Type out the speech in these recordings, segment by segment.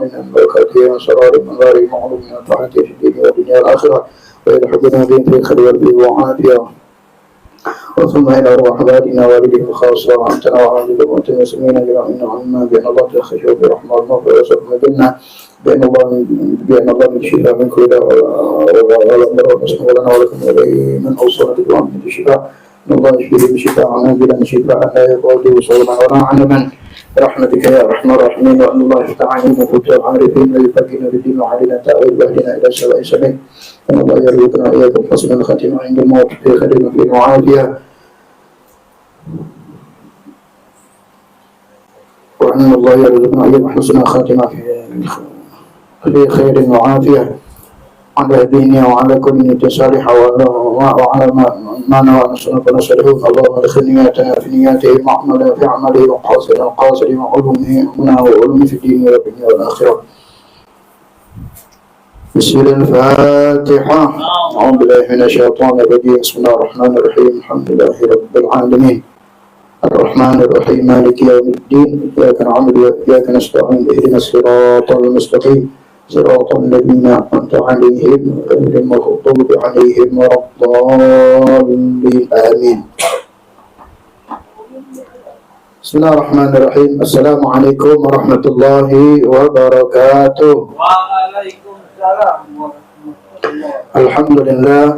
من بركاته وسرار من غير معلوم من طاعته في الدين والدنيا والآخرة ويلحقنا به في الخير والبر وعافية وثم إلى أرواح عبادنا والديه الخاصة وأنتنا وعلى جميع المسلمين أجمعين عنا بأن الله تخشوا برحمة المغفرة وسبحانه الجنة بأن الله من شفاء من كل داء والأمر والنصر لنا ولكم من أوصانا بدعاء من الشفاء إن الله يشفيه بشفاء عاجلا شفاء لا يغادر صغرا ولا علما برحمتك يا أرحم الراحمين وأن الله تعالى مفتوح العارفين ويفقهنا بالدين وعلينا تأويل واهدنا إلى سواء السبيل وأن الله يرزقنا إياكم حسن الخاتمة عند الموت في خير في وعافية وأن الله يرزقنا إياكم حسن الخاتمة في خير وعافية على ديننا وعلى كل نية صالحة وعلى ما نوى نصرف ونصره اللهم ادخل نياتنا في نياته معملا في عمله وقاصر وعلومه وعلومه في الدين والدنيا والآخرة. بسم الله الفاتحة. أعوذ بالله من الشيطان الرجيم. بسم الله الرحمن الرحيم. الحمد لله رب العالمين الرحمن الرحيم مالك يوم الدين إياك نعبد وإياك نستعين اهدنا الصراط المستقيم صراط الذين أنعمت عليهم غير المغضوب عليهم ولا الضالين آمين. بسم الله الرحمن الرحيم. السلام عليكم ورحمة الله وبركاته. وعليكم السلام ورحمة الله.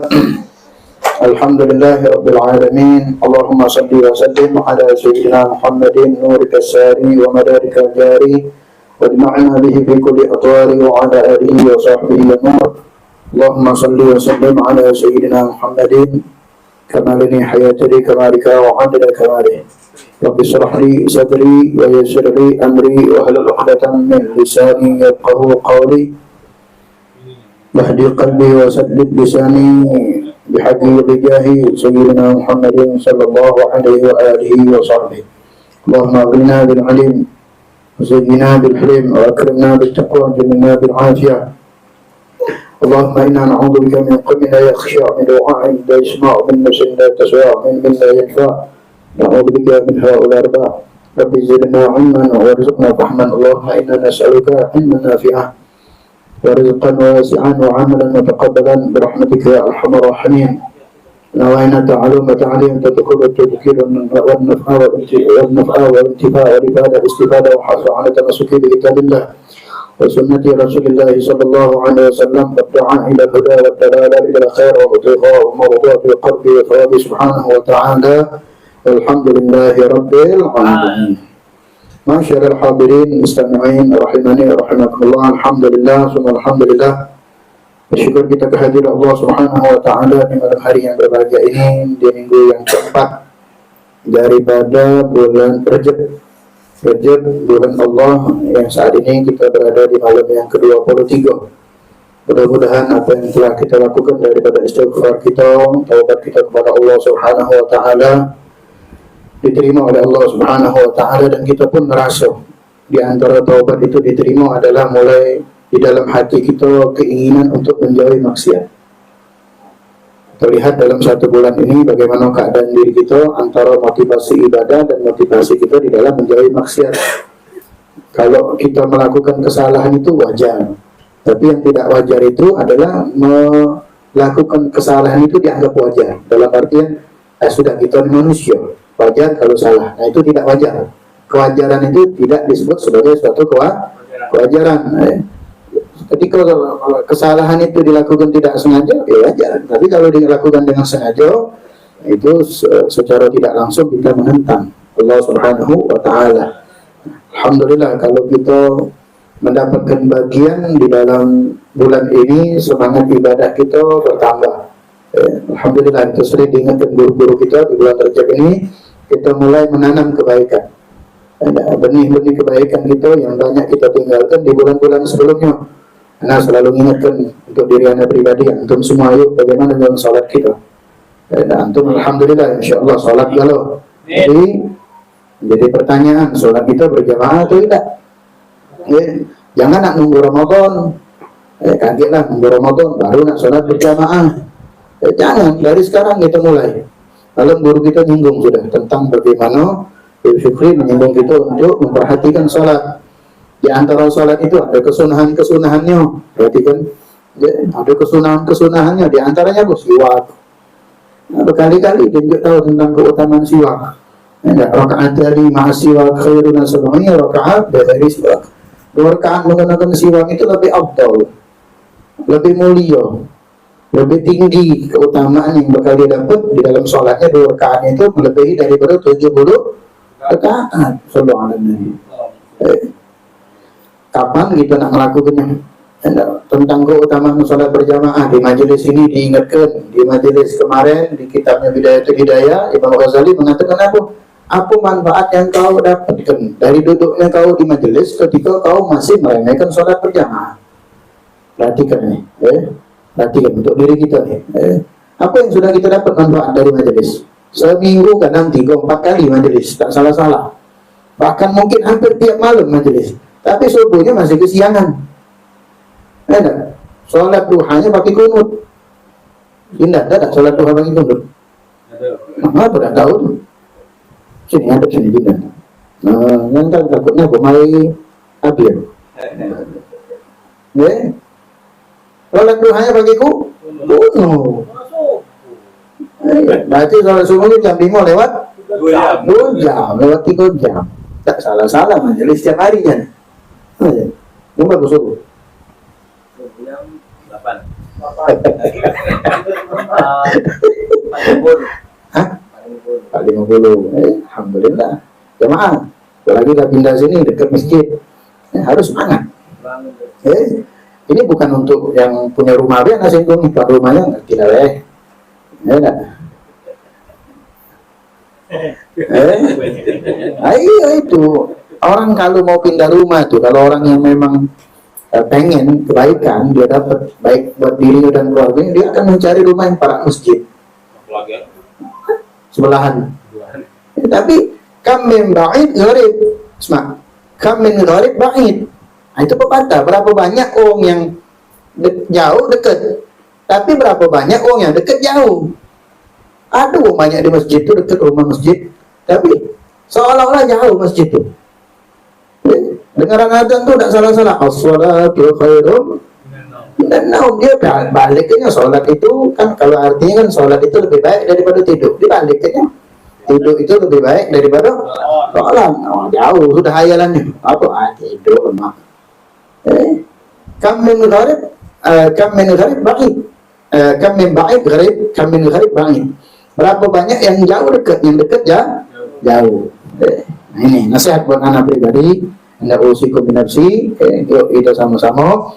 الحمد لله رب العالمين. اللهم صل وسلم على سيدنا محمد نورك الساري ومدارك الجاري واجمعنا به في كل أطوار وعلى آله وصحبه النور. اللهم صل وسلم على سيدنا محمد كمال حياتي كمالك وعدد كماله. رب اشرح لي صدري ويسر لي أمري واحلل عقدة من لساني يفقهوا قولي واهدي قلبي وسدد لساني بحق بجاه سيدنا محمد صلى الله عليه وآله وصحبه. اللهم اغننا بالعلم وزينا بالحلم وأكرمنا بالتقوى وجملنا بالعافية. اللهم إنا نعوذ بك من قلب لا يخشع من دعاء لا يسمع من نفس لا تسمع من لا ينفع. نعوذ بك من هؤلاء الأربعة. رب زدنا علما وارزقنا فهما. اللهم إنا نسألك علما نافعا ورزقا واسعا وعملا متقبلا برحمتك يا أرحم الراحمين. نوينا تعلم تعليم تذكر التذكير والنفع والانتفاع والعبادة الاستفادة وحث على تمسك بكتاب الله وسنة رسول الله صلى الله عليه وسلم والدعاء إلى الهدى والدلالة إلى الخير والابتغاء ومرضات القرب وثواب سبحانه وتعالى. الحمد لله رب العالمين. Masyaallah al-hadirin mustami'in rahimani rahimakumullah. Alhamdulillah summa alhamdulillah. Bersyukur kita kehadiran Allah Subhanahu wa taala di malam hari yang berbahagia ini, di minggu yang keempat daripada bulan Rajab. Bulan Allah yang saat ini kita berada di malam yang ke-23. Mudah-mudahan apa yang telah kita lakukan daripada istighfar kita, taubat kita kepada Allah Subhanahu wa taala diterima oleh Allah Subhanahu wa taala, dan kita pun merasa di antara taubat itu diterima adalah mulai di dalam hati kita keinginan untuk menjauhi maksiat. Terlihat dalam satu bulan ini bagaimana keadaan diri kita antara motivasi ibadah dan motivasi kita di dalam menjauhi maksiat. Kalau kita melakukan kesalahan itu wajar, tapi yang tidak wajar itu adalah melakukan kesalahan itu dianggap wajar. Dalam artian sudah kita manusia, wajar kalau salah. Nah itu tidak wajar. Kewajaran itu tidak disebut sebagai suatu kewajaran. Ketika kesalahan itu dilakukan tidak sengaja, ya wajar. Tapi kalau dilakukan dengan sengaja, itu secara tidak langsung kita menentang Allah Subhanahu wa taala. Alhamdulillah kalau kita mendapatkan bagian di dalam bulan ini, semangat ibadah kita bertambah. Alhamdulillah itu sering diingatkan guru-guru kita di bulan Rajab ini, kita mulai menanam kebaikan. Ada benih-benih kebaikan kita yang banyak kita tinggalkan di bulan-bulan sebelumnya. Karena selalu mengingatkan untuk diri anda pribadi, antum semua, yuk bagaimana dengan salat kita. Dan antum alhamdulillah insyaallah salat galau. Jadi pertanyaan, salat kita berjamaah atau tidak? Jangan nak nunggu Ramadan. Kagetlah nunggu Ramadan baru nak salat berjamaah. Jangan, dari sekarang kita mulai. Kalau guru kita nyinggung sudah tentang bagaimana Syukri menyinggung kita untuk memperhatikan salat. Di antara sholat itu ada kesunahan-kesunahannya. Berarti kan ya, ada kesunahan-kesunahannya. Di antaranya apa? Siwak. Nah, berkali-kali dia juga tahu tentang keutamaan siwak. Ya, rakaat dari mahasiwak khairun sab'ina rakaat dari siwak. 2 rakaat menggunakan siwak itu lebih afdal, lebih mulia, lebih tinggi keutamaan yang bakal dia dapat di dalam sholatnya. 2 rakaat itu melebihi daripada 70 rakaat. Sallallahu alaihi wasallam. Kapan kita nak melakukannya? Tentang keutamaan sholat berjamaah di majelis ini diingatkan. Di majelis kemarin di kitabnya Bidayatul Hidayah, Imam Ghazali mengatakan apa manfaat yang kau dapatkan dari duduknya kau di majelis ketika kau masih meremehkan sholat berjamaah. Perhatikan nih, perhatikan untuk diri kita nih. Apa yang sudah kita dapat manfaat dari majelis? Seminggu kadang 3-4 kali majelis, tak salah-salah. Bahkan mungkin hampir tiap malam majelis. Tapi subuhnya masih kesiangan. Ada sholat duhanya pakai kunut. Tidak ada sholat duha pakai kunut. Apa dah tahu? Sini ada sini juga. Yang takutnya pemai akhir. Sholat duhanya pakai kunut. Berarti sholat subuhnya jam 5 lewat 2 jam, lewat 3 jam. Tak salah-salah majelis setiap hari kan. Yang bagus subuh. Jam 8. Hah? 50. Alhamdulillah. Jemaah. Apalagi dah pindah sini dekat masjid. Harus semangat. Ini bukan untuk yang punya rumah biar nasi hitung tuan rumahnya tidak boleh. Ayo itu orang kalau mau pindah rumah tuh, kalau orang yang memang pengen kebaikan dia dapat baik buat dirinya dan keluarganya, dia akan mencari rumah yang parak masjid sebelahan. Tapi kam min ba'id gharib, kam min gharib ba'id. Nah, itu pepatah. Berapa banyak orang yang jauh dekat, tapi berapa banyak orang yang dekat jauh. Ada orang banyak di masjid itu dekat rumah masjid, tapi seolah-olah jauh masjid itu. Dengaran adzan tuh tidak salah-salah. As-salatu khairum minan naum. Dia baliknya sholat itu kan, kalau artinya kan sholat itu lebih baik daripada tidur. Dibaliknya tidur itu lebih baik daripada sholat. Jauh sudah hayalannya. Apa? Tidur mak. Kam min gharib, kam min gharib ba'id. Kam min ba'id gharib, kam min gharib ba'id. Berapa banyak yang jauh dekat, yang dekat jauh. Nah, ini nasihat buat anak pribadi. Anda usikum binafsi, yuk kita sama-sama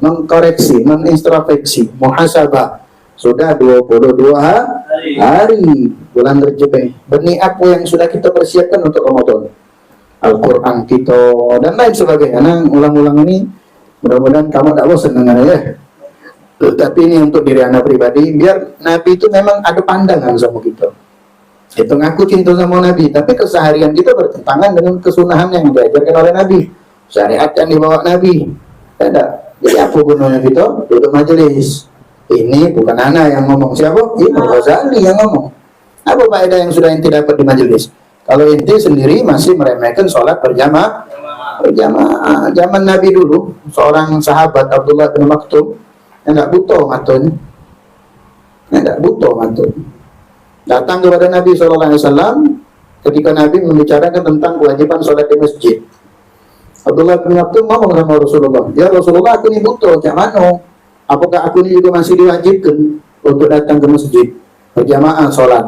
mengkoreksi, menintrospeksi, muhasabah. Sudah 22 hari bulan Rajab. Benih apa yang sudah kita persiapkan untuk Ramadan? Al-Quran kita dan lain sebagainya. Nah, ulang-ulang ini mudah-mudahan kamu tak bosan dengannya ya. Tapi ini untuk diri anak pribadi, biar Nabi itu memang ada pandangan sama kita. Itu ngaku cinta sama Nabi, tapi keseharian kita bertentangan dengan kesunahan yang diajarkan oleh Nabi, syariat yang dibawa Nabi. Tidak. Jadi apa gunanya kita duduk majelis? Ini bukan anak yang ngomong, siapa? Imam Ghazali yang ngomong. Apa faedah yang sudah inti dapat di majelis? Kalau inti sendiri masih meremehkan sholat berjamaah. Zaman Nabi dulu, seorang sahabat Abdullah bin Maktum yang tidak butuh mantun, datang kepada Nabi SAW ketika Nabi membicarakan tentang kewajiban sholat di masjid. Abdullah bin Maktum ngomong sama Rasulullah, ya Rasulullah, aku ini butuh, macam mana? Apakah aku ini juga masih diwajibkan untuk datang ke masjid berjamaah sholat?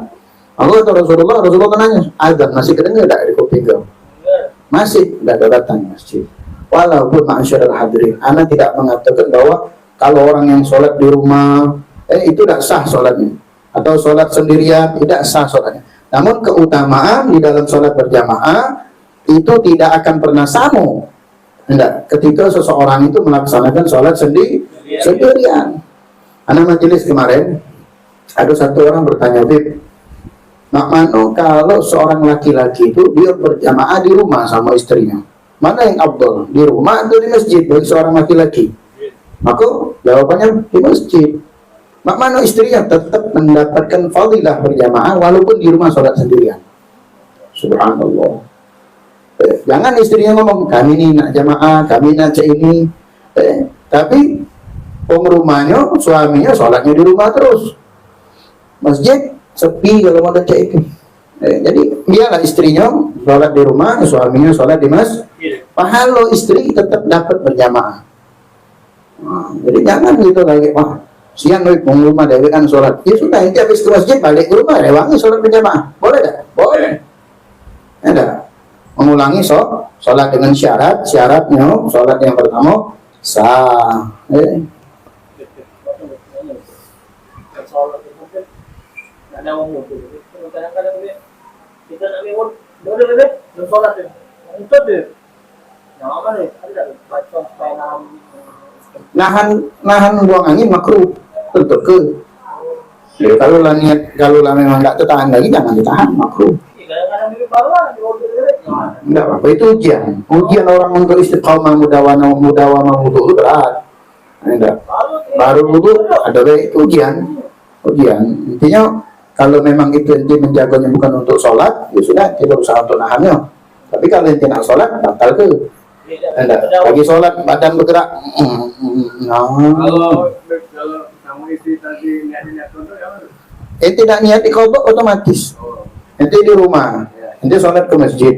Allah atau Rasulullah tanya, azan masih kedengar tak di kuping kau? Masih, tidak datang ke masjid. Walaupun ma'asyiral hadirin, ana tidak mengatakan bahwa kalau orang yang sholat di rumah itu tidak sah sholatnya, atau sholat sendirian tidak sah sholatnya. Namun keutamaan di dalam sholat berjamaah itu tidak akan pernah sama ketika seseorang itu melaksanakan sholat sendirian. Anak majelis kemarin ada satu orang bertanya, Bib, mak mano kalau seorang laki-laki itu dia berjamaah di rumah sama istrinya, mana yang afdal, di rumah atau di masjid bagi seorang laki-laki? Maka jawabannya di masjid. Mak mana istrinya tetap mendapatkan fadilah berjamaah walaupun di rumah sholat sendirian. Subhanallah. Jangan istrinya ngomong, kami ini nak jamaah, kami nak cek ini. Tapi rumahnya, suaminya sholatnya di rumah terus. Masjid sepi kalau mau cek itu. Jadi biarlah istrinya sholat di rumah, suaminya sholat di masjid. Pahala istri tetap dapat berjamaah. Jadi jangan gitu lagi, wah siang rumah dewe kan sholat. Ya sudah, itu habis ke masjid balik ke rumah, rewangi sholat berjamaah. Boleh tak? Boleh. Ada mengulangi sholat dengan syaratnya sholat yang pertama sah. Sholat itu kan ada orang mutu. Kadang-kadang kita nak mewah, dia sholat tu. Untuk dia. Yang apa ni? Ada macam nahan buang angin makruh untuk ke. Jadi kalau memang tak tertahan lagi jangan ditahan, makruh. Enggak apa, itu ujian orang untuk istiqamah mudawamah wudu itu berat. Enggak. Baru wudu ada baik ujian. Intinya kalau memang itu ente menjaganya bukan untuk sholat, ya sudah kita berusaha untuk nahannya. Tapi kalau ente nak sholat, batal ke. Enggak. Lagi sholat badan bergerak. Kalau kamu istri tadi niat untuk apa? Tidak niat di qadha otomatis. Ente di rumah, ente sholat ke masjid.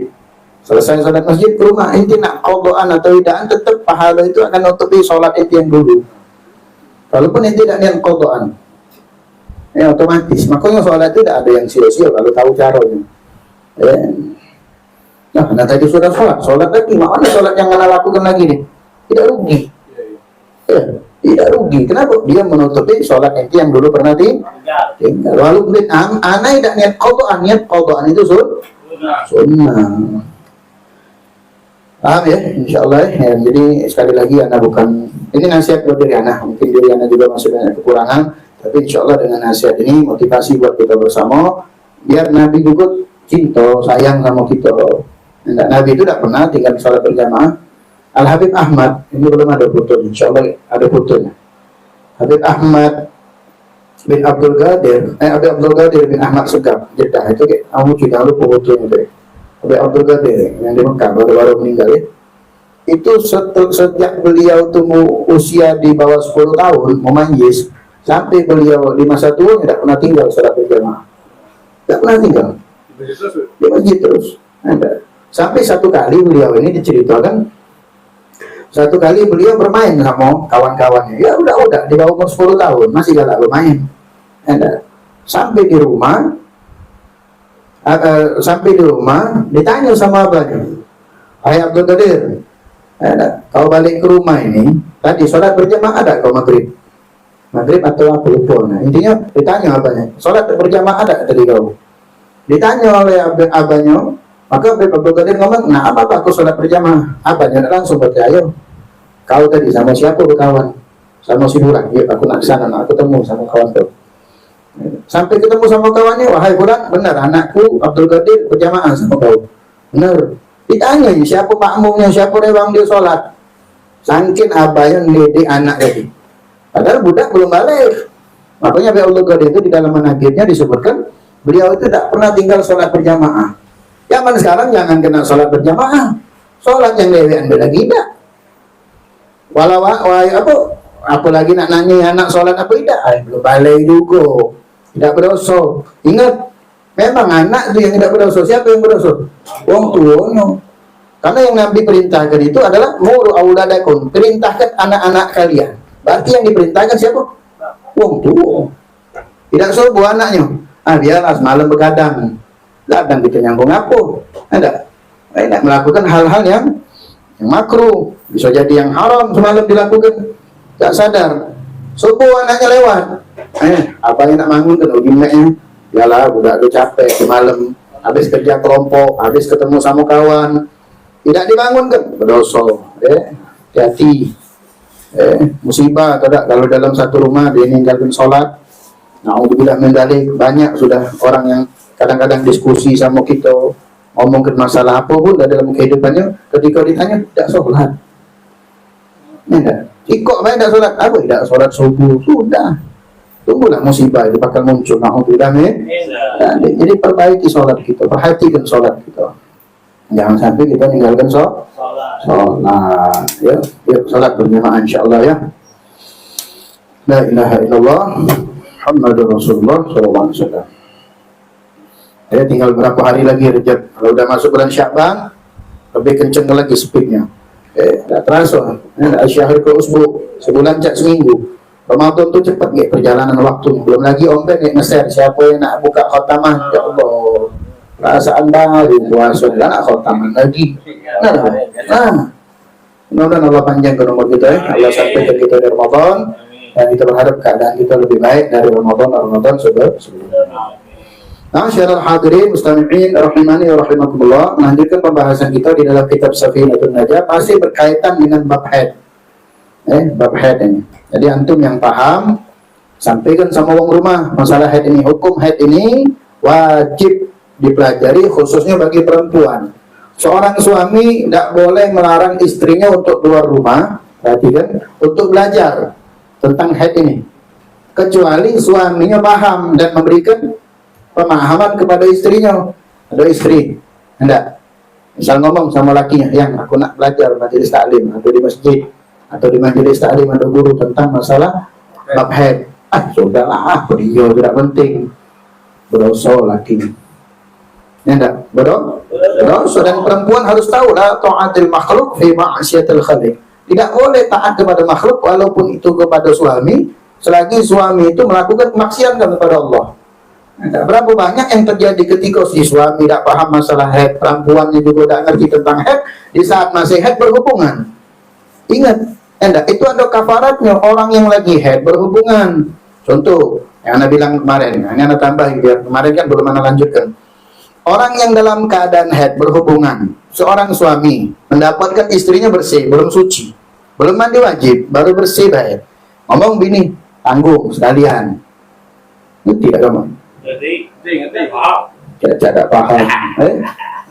Selesai sholat masjid ke rumah, ente nak qadhaan atau tidak, tetap pahala itu akan nutupi sholat ente yang dulu. Walaupun ente tidak niat qadhaan, otomatis. Makanya sholat itu tidak ada yang sia-sia kalau tahu caranya. Nah, tadi sudah sholat lagi, mana sholat yang anda lakukan lagi nih? Tidak rugi. Tidak rugi. Kenapa? Dia menutupi sholat ente yang dulu pernah tinggal. Walaupun anak tidak niat qadhaan itu sunnah. Paham ya? Insyaallah ya. Jadi sekali lagi anak bukan, ini nasihat buat diri anak. Mungkin diri anak juga masih banyak kekurangan, tapi insyaallah dengan nasihat ini motivasi buat kita bersama, biar Nabi juga cinta, sayang sama kita. Nabi itu tidak pernah tinggal sholat berjamaah. Al-Habib Ahmad, ini belum ada foto, insyaallah ada fotonya. Habib Ahmad bin Abdul Qadir bin Ahmad Segaf, Jeddah. Itu kamu tidak lupa fotonya itu. Habib Abdul Qadir yang di Mekah baru meninggal ya. Itu sejak beliau tumbuh usia di bawah 10 tahun memanjis, sampai beliau di masa tua tidak pernah tinggal sholat berjamaah. Tidak pernah tinggal. Di masjid terus. Sampai satu kali beliau ini diceritakan, satu kali beliau bermain sama kawan-kawannya. Ya udah di bawah umur 10 tahun masih galak bermain. Sampai di rumah ditanya sama abahnya, "Hai Abdul Qadir, kau balik ke rumah ini tadi sholat berjamaah ada kau maghrib atau apa lupa." Nah, intinya ditanya abahnya, "Sholat berjamaah ada tadi kau?" Ditanya oleh abahnya, maka Abdul Qadir ngomong, "Nah apa aku sholat berjamaah?" Abahnya langsung percaya, "Kau tadi sama siapa berkawan?" "Sama si Buran." "Ya aku nak sana, nak ketemu sama kawan kau." Sampai ketemu sama kawannya, "Wahai Buran, benar anakku Abdul Qadir berjamaah sama kau?" "Benar." Ditanya, siapa makmumnya, siapa rewang dia sholat. Sangkin abahnya ngedidik anak tadi, padahal budak belum balik. Makanya Abdul Qadir itu di dalam manhajnya disebutkan beliau itu tidak pernah tinggal sholat berjamaah. Zaman sekarang jangan kena sholat berjamaah, sholat yang lewean beda tidak. Walau apalagi nak nanya anak sholat apa tidak, belum balik juga, tidak berdosa. Ingat, memang anak itu yang tidak berdosa. Siapa yang berdosa? Wong tuanya. Karena yang Nabi perintahkan itu adalah muru auladakum, perintahkan anak-anak kalian. Berarti yang diperintahkan siapa? Wong tua. Tidak suruh anaknya. Biarlah semalam begadang. Datang kita nyambung apa? Tidak melakukan hal-hal yang makruh, bisa jadi yang haram semalam dilakukan, tak sadar. Subuh anaknya lewat, apa yang nak bangun kan ujungnya, yalah udah capek semalam, habis kerja kelompok, habis ketemu sama kawan, tidak dibangun kan, berdosa. Hati, musibah kalau dalam satu rumah dia meninggalkan sholat. Na'udzubillah min dzalik, banyak sudah orang yang kadang-kadang diskusi sama kita, ngomongin masalah apa pun dalam kehidupannya, ketika ditanya tidak sholat. Ikut baik tidak sholat, apa tidak sholat subuh, sudah. Tunggulah musibah itu bakal muncul. Na'udzubillah min. Jadi perbaiki sholat kita, perhatikan sholat kita. Jangan sampai kita tinggalkan sholat. Ya, yuk sholat berjamaah insyaallah ya. La ilaha illallah Muhammadur Rasulullah sallallahu alaihi wasallam. Ya, tinggal berapa hari lagi Rejab. Kalau udah masuk bulan Sya'ban, lebih kenceng lagi speednya. Tak terasa. Syahr ke usbu, sebulan cak seminggu. Ramadan tu cepat perjalanan waktu. Belum lagi Om Ben nge-share siapa yang nak buka khatamah. Ya Allah. Perasaan baru puasa dan nak khatamah lagi. Mudah-mudahan Allah panjangkan umur kita ya. Allah sampaikan kita dari Ramadan. Dan kita berharap keadaan kita lebih baik dari Ramadan sebelumnya. Nah, syarul hadirin mustami'in rahimani wa rahimakumullah, melanjutkan pembahasan kita di dalam kitab Safinatul Najah masih berkaitan dengan bab haid. Bab haid ini. Jadi antum yang paham sampaikan sama orang rumah masalah haid ini. Hukum haid ini wajib dipelajari khususnya bagi perempuan. Seorang suami tidak boleh melarang istrinya untuk keluar rumah, perhatikan, untuk belajar tentang haid ini. Kecuali suaminya paham dan memberikan pemahaman kepada istrinya. Ada istri hendak misal ngomong sama lakinya, yang aku nak belajar majelis taklim atau di masjid atau di majelis taklim ada guru tentang masalah bab haid. Sudahlah, dia tidak penting. Berdosa laki. Ya enggak? Berdosa. Dan perempuan harus tahu la ta'atil makhluk fi ma'siyatil khaliq. Tidak boleh taat kepada makhluk walaupun itu kepada suami, selagi suami itu melakukan kemaksiatan kepada Allah. Nah, berapa banyak yang terjadi ketika si suami tidak paham masalah haid, perempuannya juga tidak ngerti tentang haid, di saat masih haid berhubungan. Ingat, enggak, itu ada kafaratnya orang yang lagi haid berhubungan. Contoh, yang Anda bilang kemarin, ini Anda tambah biar kemarin kan belum Anda lanjutkan. Orang yang dalam keadaan haid berhubungan, seorang suami mendapatkan istrinya bersih, belum suci, belum mandi wajib, baru bersih haid. Ngomong bini, tanggung sekalian. Ini tidak ngomong. Tidak paham.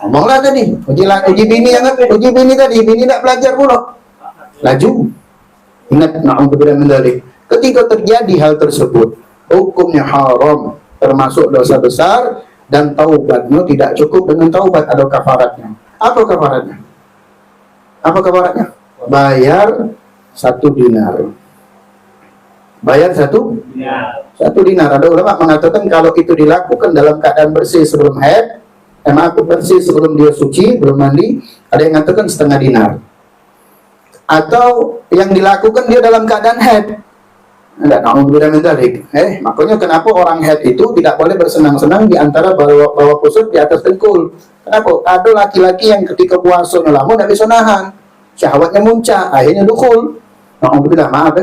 Ngomonglah tadi, uji bini yang uji bini tadi, bini tidak belajar pula. Laju. Ingat, na'udzubillah min dzalik. Ketika terjadi hal tersebut, hukumnya haram, termasuk dosa besar, dan taubatnya tidak cukup dengan taubat, ada kafaratnya. Apa kafaratnya? Apa kafaratnya? Bayar 1 dinar. Bayar 1 dinar. Ada ulama mengatakan kalau itu dilakukan dalam keadaan bersih sebelum haid, bersih sebelum dia suci, belum mandi, ada yang mengatakan 1/2 dinar. Atau yang dilakukan dia dalam keadaan haid. Enggak, na'udzubillah min dzalik. Makanya kenapa orang haid itu tidak boleh bersenang-senang di antara bawa pusat di atas dengkul. Kenapa? Ada laki-laki yang ketika puasa lama tidak bisa nahan, syahwatnya muncak, akhirnya dukul. Na'udzubillah, maaf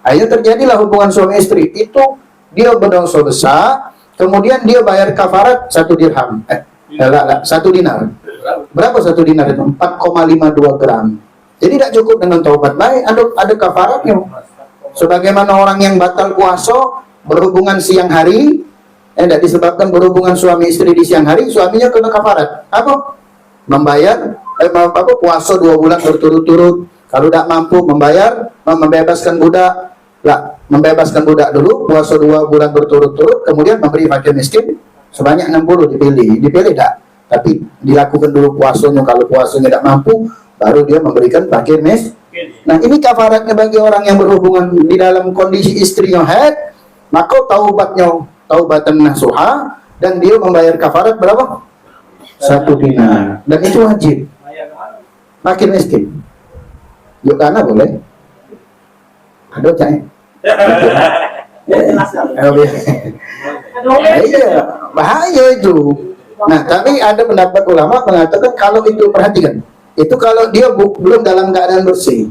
akhirnya terjadilah hubungan suami istri. Itu dia berdosa besar, kemudian dia bayar kafarat 1 dirham. 1 dinar. Berapa 1 dinar itu? 4,52 gram. Jadi tidak cukup dengan taubat baik, ada kafaratnya. Sebagaimana orang yang batal puasa berhubungan siang hari, tidak disebabkan berhubungan suami istri di siang hari, suaminya kena kafarat. Apa? Membayar puasa 2 bulan berturut-turut. Kalau tidak mampu membayar, membebaskan budak. Membebaskan budak dulu, puasa 2 bulan berturut-turut, kemudian memberi fakir miskin sebanyak 60 dipilih tidak, tapi dilakukan dulu puasanya. Kalau puasanya tidak mampu, baru dia memberikan fakir miskin. Nah, ini kafaratnya bagi orang yang berhubungan di dalam kondisi istrinya haid, maka taubatan nasuha, dan dia membayar kafarat berapa? 1 dinar. Dan itu wajib. Fakir miskin. Yuk karena boleh. Aduh, cai. Iya, bahaya itu. Nah, tapi ada pendapat ulama mengatakan kalau itu, perhatikan, itu kalau dia belum dalam keadaan bersih.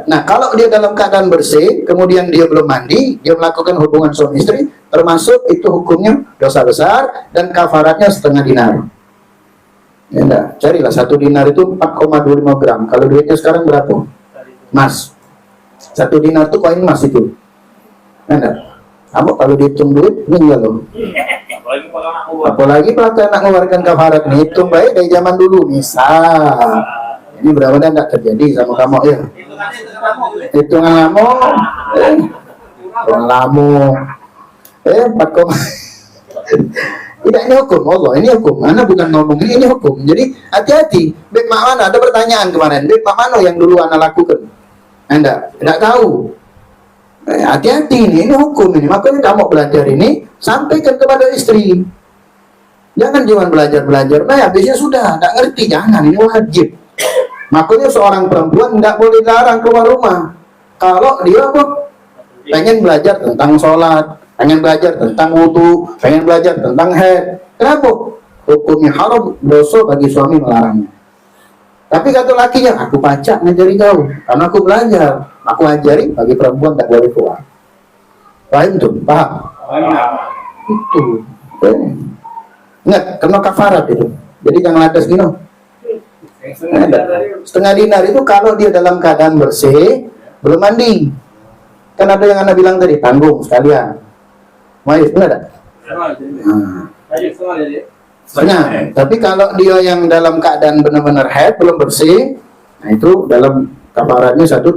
Nah, kalau dia dalam keadaan bersih, kemudian dia belum mandi, dia melakukan hubungan suami istri, termasuk itu hukumnya dosa besar dan kafaratnya 1/2 dinar. Carilah 1 dinar itu 4,25 gram. Kalau duitnya sekarang berapa? Mas. 1 dinar itu koin emas itu. Kamu kalau dihitung duit, meninggal loh. Apalagi kalau nak mengeluarkan kafarat, hitung baik dari zaman dulu. Misal, ini berapa dan tidak terjadi sama kamu ya? Hitungan lama, Tidak, ini hukum Allah, ini hukum. Anda bukan ngomong ini hukum. Jadi hati-hati. Beb mak mana? Ada pertanyaan kemarin. Beb mak mana yang dulu Anda lakukan? Anda tidak tahu. Hati-hati ini hukum ini. Makanya kamu belajar ini sampaikan kepada istri. Jangan cuma belajar. Nah, habisnya sudah, tidak ngerti. Jangan, ini wajib. Makanya seorang perempuan tidak boleh dilarang keluar rumah. Kalau dia apa? Pengen belajar tentang sholat, pengen belajar tentang wudhu, pengen belajar tentang haid. Kenapa? Hukumnya haram, dosa bagi suami melarangnya. Tapi kata lakinya, aku pacak ngajari kau, karena aku belajar. Aku ajari, bagi perempuan tak boleh keluar. Paham tuh? Paham? Itu. Ingat, kena kafarat itu. Jadi jangan lantas gini. Setengah dinar itu kalau dia dalam keadaan bersih, belum mandi. Kan ada yang Anda bilang tadi, tanggung sekalian. Maif, benar tak? Setengah. Tapi kalau dia yang dalam keadaan benar-benar haid, belum bersih, nah itu dalam kafaratnya satu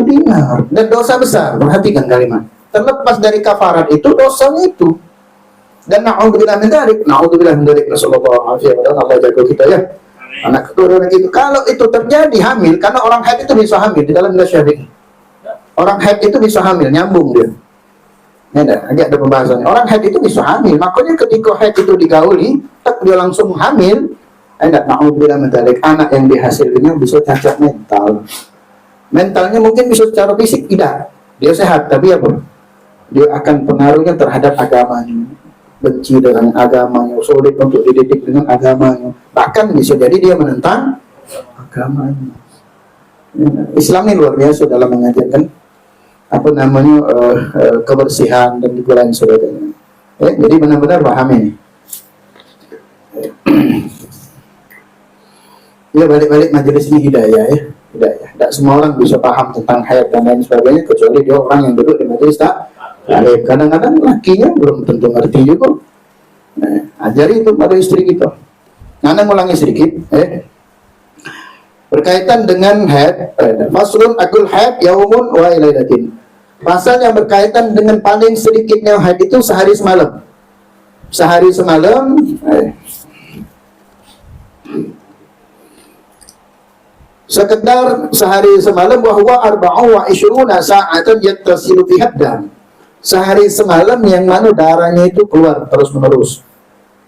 dinar. Dan dosa besar, perhatikan kalimat. Terlepas dari kafarat itu, dosanya itu. Dan na'udzubillah min dzalik, Rasulullah SAW, Allah jaga kita ya. Anak keturunan itu, kalau itu terjadi hamil, karena orang haid itu bisa hamil di dalam Syafi'i. Orang haid itu bisa hamil, nyambung dia. Agak ada pembahasannya. Orang haid itu bisa hamil, makanya ketika haid itu digauli, tak dia langsung hamil. Na'udzubillah min dzalik, anak yang dihasilkannya bisa cacat mental. Mentalnya mungkin bisa secara fisik tidak, dia sehat, tapi apa? Dia akan pengaruhnya terhadap agamanya. Benci dengan agamanya, sulit untuk dididik dengan agamanya, bahkan bisa jadi dia menentang agamanya. Islam ini luar biasa dalam mengajarkan kebersihan dan juga lain sebagainya. Jadi benar-benar paham ini. Ya, balik-balik majelis ini hidayah ya, hidayah. Tidak semua orang bisa paham tentang hayat dan lain sebagainya, kecuali dia orang yang duduk di majelis tak. Kadang-kadang lakinya belum tentu ngerti juga. Ajari itu pada istri kita. Nana ngulangi sedikit. Berkaitan dengan haid. Faslun akul haid yaumun wa ilailatin. Pasal yang berkaitan dengan paling sedikitnya haid itu sehari semalam. Sehari semalam. Sekedar sehari semalam bahwa arba'u wa ishruna sa'atan yattasilu fi haddam. Sehari semalam yang mana darahnya itu keluar terus-menerus.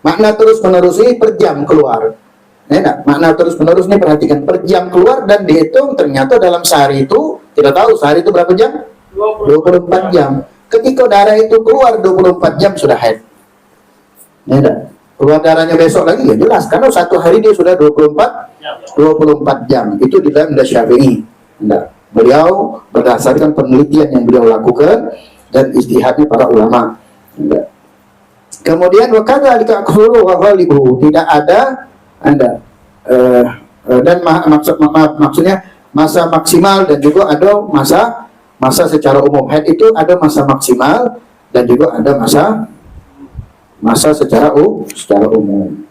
Makna terus-menerus ini per jam keluar. Makna terus-menerus ini perhatikan, per jam keluar dan dihitung ternyata dalam sehari itu, tidak tahu sehari itu berapa jam? 24 jam. Ketika darah itu keluar 24 jam sudah haid. Keluar darahnya besok lagi ya jelas, karena satu hari dia sudah 24 jam. Itu di dalam Syafi'i. Beliau berdasarkan penelitian yang beliau lakukan dan ijtihadnya para ulama. Kemudian wakadzalika aksuru wa ghalibu, tidak ada dan maksudnya masa maksimal dan juga ada masa secara umum. Haid itu ada masa maksimal dan juga ada masa secara umum.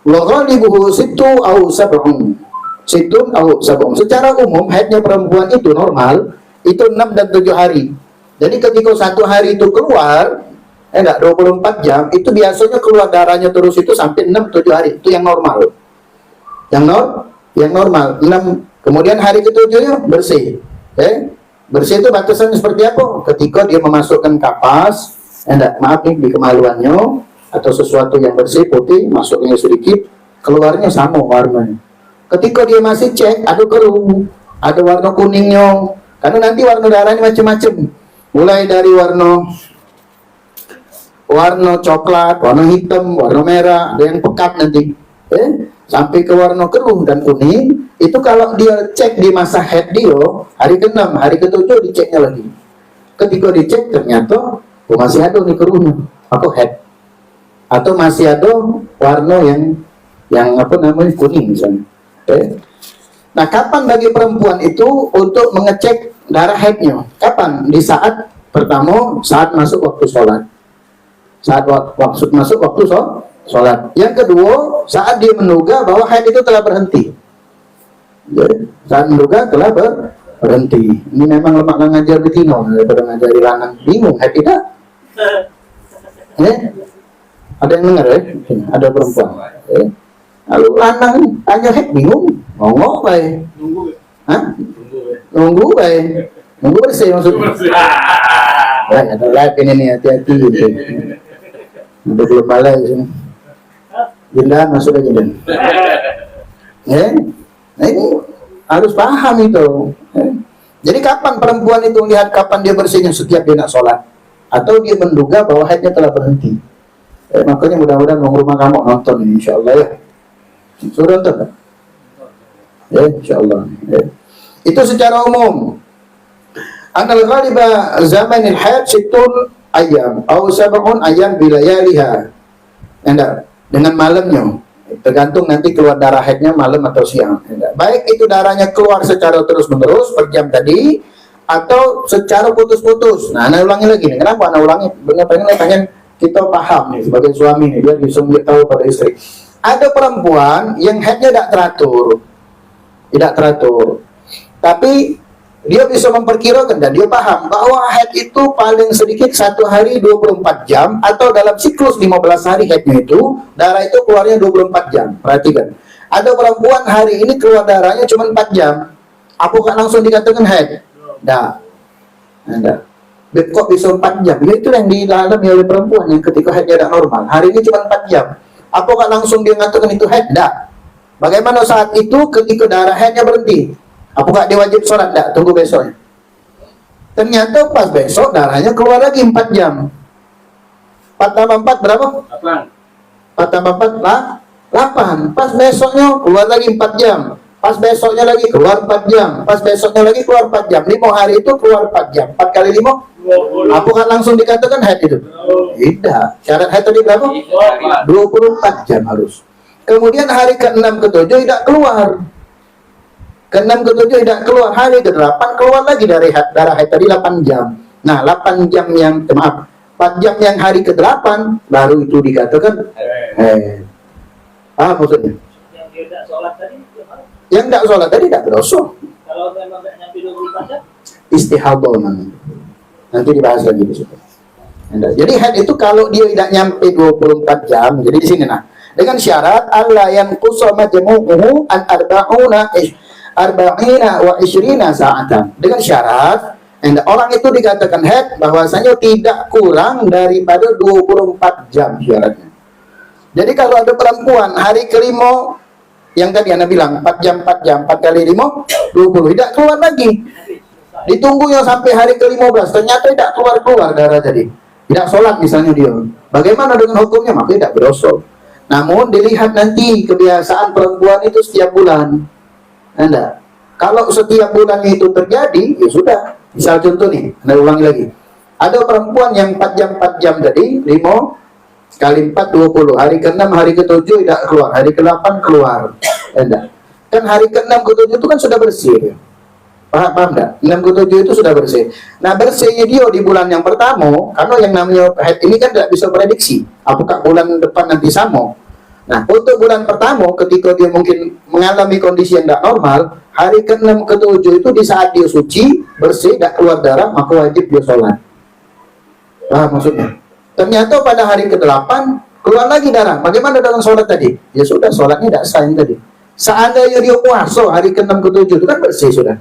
Wa ghalibuhu sittu au sab'un. Sittun au sab'un. Secara umum haidnya perempuan itu normal itu 6 dan 7 hari. Jadi ketika satu hari itu keluar 24 jam, itu biasanya keluar darahnya terus itu sampai 6-7 hari. Itu yang normal. Yang normal 6. Kemudian hari ke-7 bersih. Bersih itu batasannya seperti apa? Ketika dia memasukkan kapas, di kemaluannya atau sesuatu yang bersih putih, masuknya sedikit, keluarnya sama warnanya. Ketika dia masih cek, ada keruh, ada warna kuningnya, karena nanti warna darahnya macam-macam. Mulai dari warna coklat, warna hitam, warna merah, ada yang pekat nanti, sampai ke warna keruh dan kuning. Itu kalau dia cek di masa haid dia, hari ke-6, hari ke-7 diceknya lagi. Ketika dicek ternyata masih ada nih keruhnya, atau haid, atau masih ada warna yang kuning misalnya. Nah, kapan bagi perempuan itu untuk mengecek darah haidnya? Kapan? Di saat pertama, saat masuk waktu sholat. Saat masuk waktu sholat. Yang kedua, saat dia menduga bahwa haid itu telah berhenti. Saat menduga telah berhenti. Ini memang lemak ngajar betina daripada ngajar di lanang. Bingung, haid tidak? Ada yang dengar ya? Ada perempuan. Lalu lanang tanya bingung, ngomong baik. Nunggu. Hah? Nunggu. Nunggu baik. Nunggu bersih maksudnya. Ya, ada live ini nih, hati-hati gitu. Udah belum balai sini. Jindan masuk aja dan. Ya, nah ini harus paham itu. Jadi kapan perempuan itu lihat kapan dia bersihnya setiap dia nak sholat, atau dia menduga bahwa haidnya telah berhenti. Makanya mudah-mudahan rumah kamu nonton ini, insya Allah ya. Suruh nonton, ya, insya Allah. Ya. Itu secara umum. Anal ghaliba zamanil haid situn ayam, atau sab'un ayam bilayaliha. Dengan malamnya. Tergantung nanti keluar darah haidnya malam atau siang. Baik itu darahnya keluar secara terus-menerus per jam tadi, atau secara putus-putus. Nah, Anda ulangi lagi nih. Kenapa Anda ulangi? Pengen kita paham nih sebagai suami nih, biar bisa tahu pada istri. Ada perempuan yang haidnya tidak teratur. Tapi dia bisa memperkirakan dan dia paham bahwa haid itu paling sedikit 1 hari 24 jam, atau dalam siklus 15 hari haidnya itu darah itu keluarnya 24 jam. Perhatikan, ada perempuan hari ini keluar darahnya cuma 4 jam. Apakah langsung dikatakan haid? Tidak. Kok bisa 4 jam? Ya itu yang dialami oleh perempuan yang ketika haidnya tidak normal. Hari ini cuma 4 jam. Apakah langsung dia mengatakan itu haid? Tidak. Bagaimana saat itu ketika darah haidnya berhenti? Apakah dia wajib sholat? Tidak, tunggu besoknya. Ternyata pas besok darahnya keluar lagi 4 jam. 4 tambah 4 berapa? 8. 4 tambah 4 lah 8. Pas besoknya keluar lagi 4 jam. Pas besoknya lagi keluar 4 jam. Pas besoknya lagi keluar 4 jam. 5 hari itu keluar 4 jam. 4 kali 5? Apakah langsung dikatakan haid itu? Tidak. Syarat haid tadi berapa? 24 jam harus. Kemudian hari ke-6 ke-7 tidak keluar. Ke-6 ke-7 tidak keluar, hari ke-8 keluar lagi dari darah haid tadi 8 jam. Nah, 8 jam yang 4 jam yang hari ke-8 baru itu dikatakan maksudnya? Yang tidak sholat tadi gimana? Yang tidak sholat tadi tidak berdosa. Kalau memang tidak nyampe 24 jam? Istihadah namanya. Nanti dibahas lagi di situ. Jadi haid itu kalau dia tidak nyampe 24 jam, jadi di sini dengan syarat Allah yang kusama majmu'uhu an arba'ina wa isyrina sa'atan. Dengan syarat orang itu dikatakan haid bahwasanya tidak kurang daripada 24 jam syaratnya. Jadi kalau ada perempuan hari ke-5 yang tadi Anda bilang 4 jam 4 jam 4 kali 5 20 tidak keluar lagi. Ditunggunya sampai hari ke-15 ternyata tidak keluar darah tadi. Tidak sholat misalnya dia. Bagaimana dengan hukumnya? Maka tidak berdosa. Namun dilihat nanti kebiasaan perempuan itu setiap bulan. Anda, kalau setiap bulan itu terjadi, ya sudah. Misal contoh nih, Anda ulangi lagi. Ada perempuan yang 4 jam tadi, 5 kali 4, 20. Hari ke-6, hari ke-7 tidak keluar. Hari ke-8 keluar. Anda. Kan hari ke-6 ke-7 itu kan sudah bersih. Paham enggak? 6 ke-7 itu sudah bersih. Nah, bersihnya dia di bulan yang pertama, karena yang namanya haid ini kan tidak bisa prediksi. Apakah bulan depan nanti sama? Nah, untuk bulan pertama ketika dia mungkin mengalami kondisi yang tidak normal, hari ke-6 ke-7 itu di saat dia suci, bersih, tidak keluar darah, maka wajib dia sholat. Paham maksudnya? Ternyata pada hari ke-8 keluar lagi darah. Bagaimana dengan sholat tadi? Ya sudah, sholatnya tidak sah yang tadi. Seandainya dia puasa hari ke-6 ke-7 itu kan bersih sudah.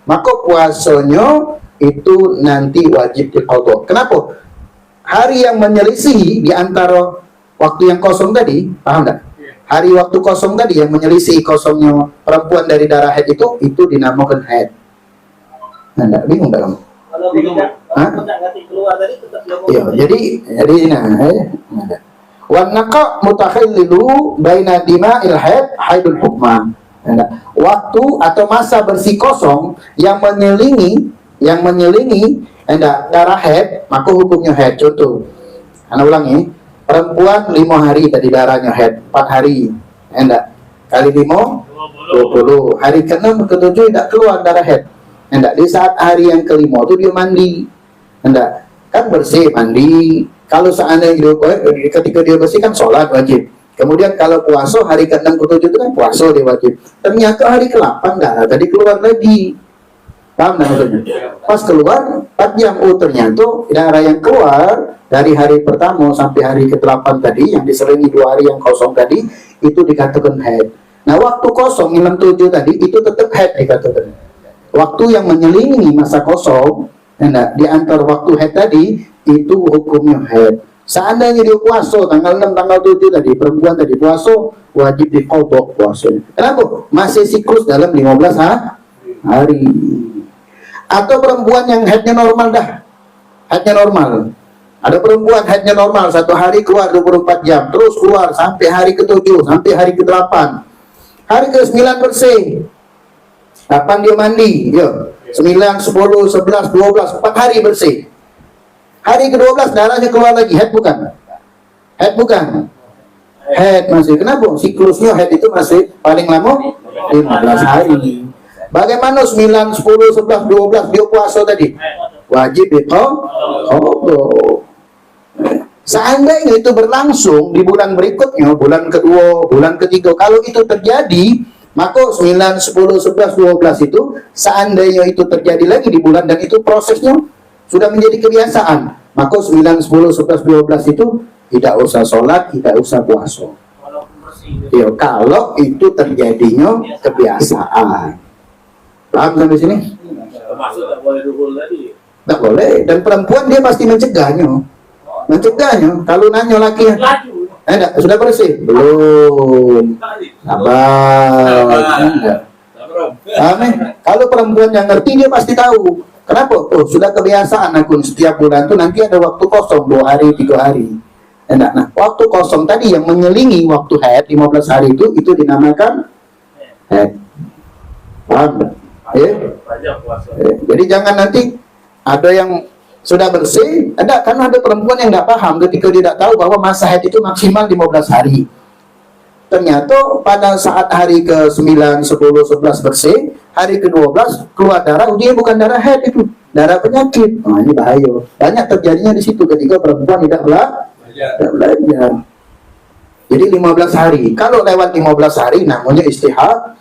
Maka puasanya itu nanti wajib diqadha. Kenapa? Hari yang menyelisihi di antara waktu yang kosong tadi, paham enggak? Hari waktu kosong tadi yang menyelisih kosongnya perempuan dari darah haid itu dinamakan haid. Nah, bingung enggak kamu? Kalau tidak ngasih keluar tadi tetap belum. Iya, jadi wan naqa mutakhallilu baina dima'il haid haidul hukma. Waktu atau masa bersih kosong yang menyelingi darah haid, maka hukumnya haid. Contoh, Anda ulangi. Perempuan 5 hari tadi darahnya haid, 4 hari. Kali 5 20. Hari ke-6 ke-7 tidak keluar darah haid. Di saat hari yang ke-5 itu dia mandi. Kan bersih mandi. Kalau seandainya ketika dia bersih kan sholat wajib. Kemudian kalau puasa hari ke-6 ke-7 itu kan puasa dia wajib. Ternyata hari ke-8 darah tadi keluar lagi. Paham nggak maksudnya? Pas keluar 4 jam, oh ternyata darah yang keluar dari hari pertama sampai hari ke-8 tadi, yang diselingi 2 hari yang kosong tadi, itu dikatakan haid. Nah waktu kosong 6-7 tadi itu tetap haid dikatakan. Waktu yang menyelingi masa kosong, di antara waktu haid tadi itu hukumnya haid. Seandainya dia puasa tanggal 6, tanggal 7 tadi, perempuan tadi puasa, wajib diqadha puasanya. Kenapa? Masih siklus dalam 15 hari. Atau perempuan yang haidnya normal dah, haidnya normal. Ada perempuan haidnya normal, 1 hari keluar 24 jam, terus keluar sampai hari ke-7, sampai hari ke-8. Hari ke-9 bersih. Kapan dia mandi? Ya, 9, 10, 11, 12, 4 hari bersih. Hari ke-12 darahnya keluar lagi, haid bukan? Haid bukan? Haid masih. Kenapa? Siklusnya haid itu masih paling lama 15 hari. Bagaimana 9, 10, 11, 12 dia puasa tadi? Wajib diqadha. Seandainya itu berlangsung di bulan berikutnya, bulan kedua, bulan ketiga, kalau itu terjadi, maka 9, 10, 11, 12 itu seandainya itu terjadi lagi di bulan dan itu prosesnya sudah menjadi kebiasaan, maka 9, 10, 11, 12 itu tidak usah sholat, tidak usah puasa. Ya, kalau itu terjadinya kebiasaan. Paham sampai sini? Termasuk tak boleh dukul tadi. Tak boleh. Dan perempuan dia pasti mencegahnya. Mencegahnya. Kalau nanya laki, sudah bersih? Belum. Sabar. Amin. Kalau perempuan yang ngerti dia pasti tahu. Kenapa? Oh, sudah kebiasaan aku setiap bulan tuh nanti ada waktu kosong 2 hari, 3 hari. Nah, waktu kosong tadi yang menyelingi waktu haid 15 hari itu dinamakan haid. Paham? Jadi jangan nanti ada yang sudah bersih, karena ada perempuan yang nggak paham ketika dia tidak tahu bahwa masa haid itu maksimal 15 hari. Ternyata pada saat hari ke-9, 10, 11 bersih, hari ke-12 keluar darah, dia bukan darah haid itu, darah penyakit. Nah, ini bahaya. Banyak terjadinya di situ ketika perempuan tidak belajar. Jadi 15 hari. Kalau lewat 15 hari namanya istihadah.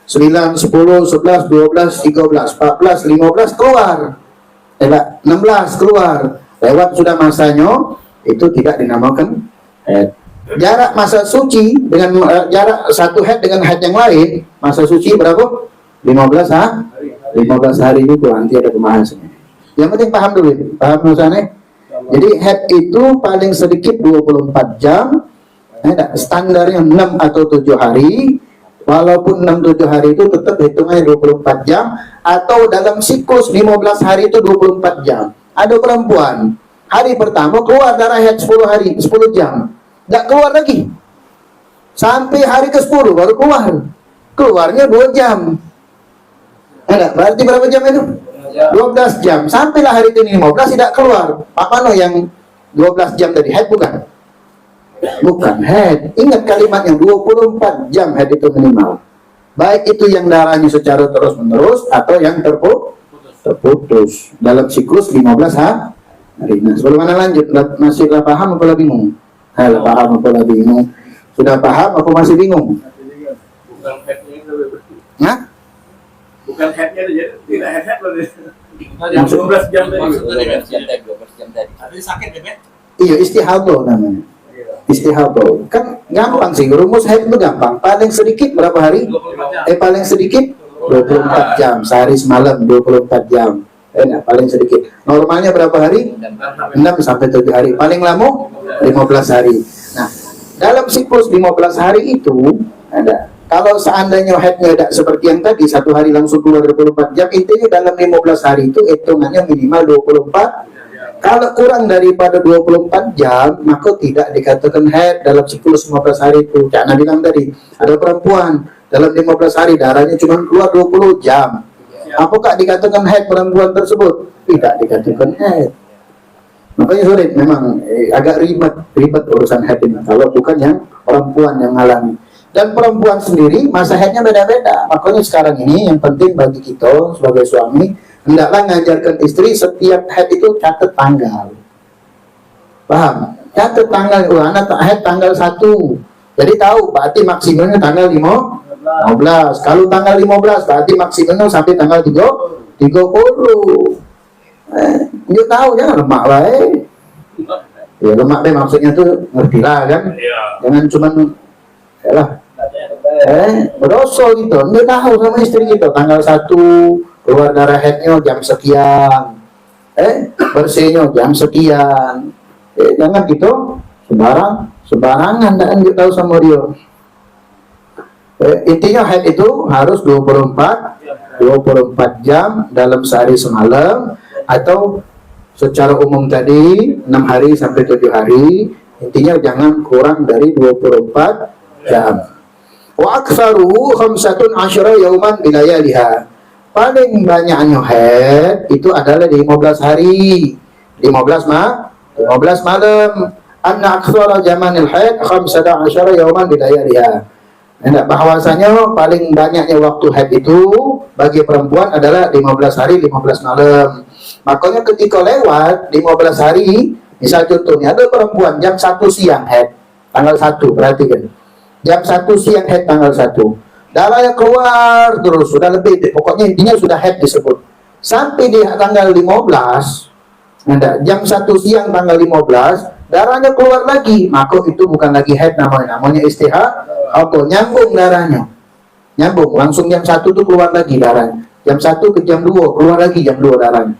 9, 10, 11, 12, 13, 14, 15 keluar. 16 keluar. Lewat sudah masanya, itu tidak dinamakan haid. Jarak masa suci dengan jarak satu haid dengan haid yang lain, masa suci berapa? 15 hari itu nanti ada pembahasannya. Yang penting paham dulu, paham maksudnya? Jadi haid itu paling sedikit 24 jam. Standarnya 6 atau 7 hari. Walaupun 6-7 hari itu tetap hitungannya 24 jam. Atau dalam siklus 15 hari itu 24 jam. Ada perempuan hari pertama keluar darah haid 10 hari, 10 jam, nggak keluar lagi sampai hari ke-10 baru keluar. Keluarnya 2 jam. Berarti berapa jam itu? 12 jam. Sampailah hari ke-15 tidak keluar. Apa yang 12 jam tadi haid bukan? Bukan haid. Ingat kalimatnya, 24 jam haid itu minimal. Baik itu yang darahnya secara terus menerus atau yang terputus dalam siklus 15 hari. Nah, sebelum mana lanjut, masih paham atau bingung? Paham atau bingung? Sudah paham atau masih bingung? Bukan haidnya itu bersih. Hah? Bukan haidnya aja, tidak haid loh. Yang 12 jam tadi. Maksudnya 12 jam tadi. Tapi sakit kan? Iya, istihadah namanya. Istihadah kan gampang sih, rumus haid itu gampang. Paling sedikit berapa hari? 24 jam. Paling sedikit 24 jam, sehari semalam 24 jam. Paling sedikit. Normalnya berapa hari? 6 sampai 7 hari. Paling lama 15 hari. Nah, dalam siklus 15 hari itu kalau seandainya haidnya tidak seperti yang tadi 1 hari langsung keluar 24 jam, intinya dalam 15 hari itu hitungannya minimal 24. Kalau kurang daripada 24 jam, maka tidak dikatakan haid dalam siklus 15 hari itu. Jangan bilang tadi, ada perempuan dalam 15 hari darahnya cuma keluar 20 jam. Apakah dikatakan haid perempuan tersebut? Tidak dikatakan haid. Makanya sulit, memang agak ribet urusan haid ini. Kalau bukan yang perempuan yang mengalami. Dan perempuan sendiri masa haidnya beda-beda. Makanya sekarang ini yang penting bagi kita sebagai suami, hendaklah ngajarkan istri setiap haid itu catat tanggal. Paham? Catat tanggal. Anak haid tanggal 1. Jadi tahu berarti maksimalnya tanggal 15. 15. Kalau tanggal 15 berarti maksimum sampai tanggal 30. Dia tahu jangan lemak baik. Ya lemak baik maksudnya tuh ngerti lah kan. Jangan cuman lah berosol gitu. Dia tahu sama istri gitu tanggal 1 keluar darah headnya jam sekian. Bersihnya jam sekian. Jangan gitu sembarangan dan dia tahu sama dia. Intinya haid itu harus 24 jam dalam sehari semalam, atau secara umum tadi 6 hari sampai 7 hari. Intinya jangan kurang dari 24 jam. Wa aktsaruhu 15 yauman bilayaliha. Paling banyaknya haid itu adalah di 15 hari. 15 malam. Anna aktsara zamanil haid 15 yauman bilayaliha. Bahwasanya paling banyaknya waktu haid itu bagi perempuan adalah 15 hari 15 malam. Makanya ketika lewat 15 hari, misal contohnya ada perempuan jam 1 siang haid tanggal 1, perhatikan. Jam 1 siang haid tanggal 1. Darahnya keluar terus, sudah lebih, pokoknya intinya sudah haid disebut. Sampai di tanggal 15, jam 1 siang tanggal 15, darahnya keluar lagi, maka itu bukan lagi haid namanya istihad. Atau nyambung darahnya, nyambung langsung jam 1 tuh keluar lagi darahnya, jam 1 ke jam 2 keluar lagi jam 2 darahnya.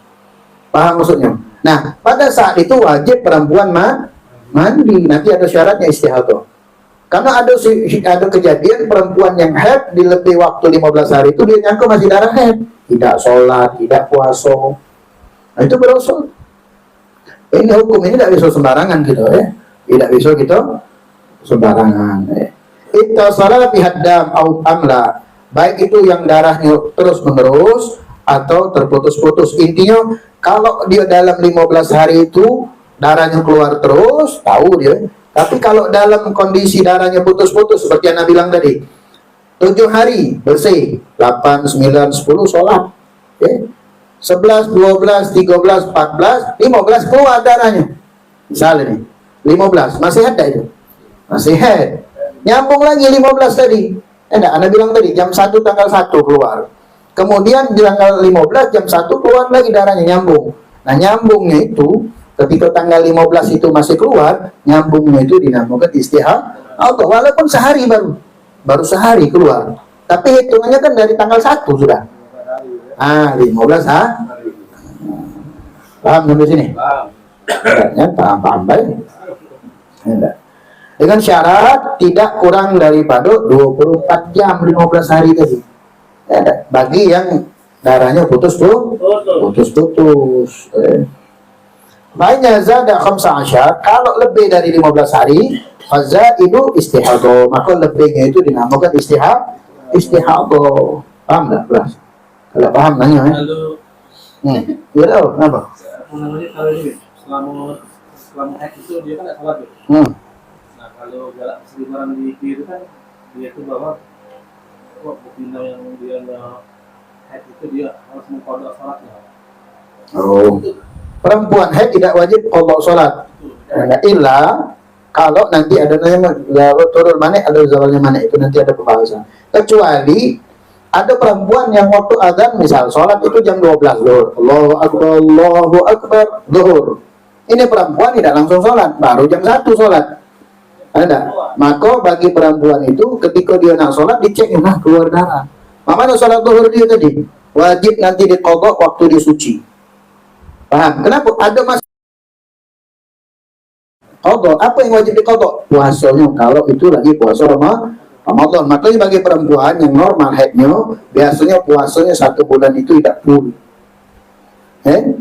Paham maksudnya? Nah pada saat itu wajib perempuan mandi. Nanti ada syaratnya istihadah. Karena ada kejadian perempuan yang haid di lebih waktu 15 hari itu dia nyangka masih darah haid, tidak sholat, tidak puasa. Nah itu berdosa. Ini hukum ini tidak bisa sembarangan gitu ya, tidak bisa gitu sembarangan. Ittasala bihaddam au amla, baik itu yang darahnya terus menerus atau terputus-putus. Intinya kalau dia dalam 15 hari itu darahnya keluar terus, tahu dia. Tapi kalau dalam kondisi darahnya putus-putus seperti yang Nabi bilang tadi, 7 hari bersih, 8, 9, 10 sholat, 11, 12, 13, 14, 15 keluar darahnya. Misalnya nih, 15 masih ada itu, masih head. Nyambung lagi 15 tadi. Anda bilang tadi jam 1 tanggal 1 keluar. Kemudian di tanggal 15 jam 1 keluar lagi darahnya, nyambung. Nah, nyambungnya itu ketika tanggal 15 itu masih keluar, nyambungnya itu dinamakan istihad. Atau walaupun sehari baru sehari keluar. Tapi hitungannya kan dari tanggal 1 sudah. 15 Paham sampai sini? Paham baik. Dengan syarat tidak kurang daripada 24 jam 15 hari tadi. Bagi yang darahnya putus-putus. Banyak zada 15, kalau lebih dari 15 hari, fazaidu istihadah, maka lebihnya itu dinamakan istihadah. Paham enggak? Kalau paham nanya ya. Ya tahu kenapa? Kalau ini selama haid itu dia kan nggak sholat ya. Nah kalau galak selibaran di itu kan dia itu bahwa betina yang dia haid itu dia harus mengkodok sholatnya. Perempuan haid tidak wajib kodok sholat. Illa kalau nanti ada namanya turun manik, ada zawalnya manik, itu nanti ada pembahasan. Kecuali ada perempuan yang waktu azan misal sholat itu jam 12 zuhur, Allahu Akbar zuhur. Ini perempuan tidak langsung sholat, baru jam 1 sholat. Ada. Maka bagi perempuan itu ketika dia nak sholat dicek, nah keluar darah. Mana sholat zuhur dia tadi? Wajib nanti diqadha waktu dia suci. Paham? Kenapa? Ada qadha. Apa yang wajib diqadha? Puasanya, kalau itu lagi puasa Ramadan. Makanya bagi perempuan yang normal haidnya, biasanya puasanya 1 bulan itu tidak full.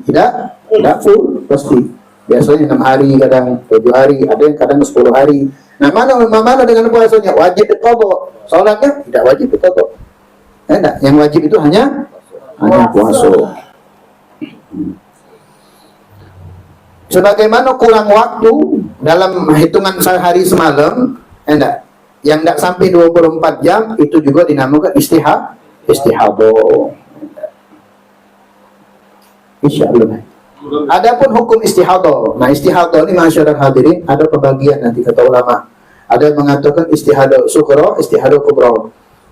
Tidak full pasti. Biasanya 6 hari, kadang 7 hari, ada yang kadang 10 hari. Nah, mana dengan puasanya? Wajib diqadha. Salatnya tidak wajib diqadha. Yang wajib itu hanya puasa. Sebagaimana kurang waktu dalam hitungan sehari semalam, yang tidak sampai 24 jam itu juga dinamakan istihadah. Insyaallah. Adapun hukum istihadah. Nah, istihadah ini masyarakat hadirin ada pembagian nanti kata ulama. Ada yang mengatakan istihadah sughra, istihadah kubra.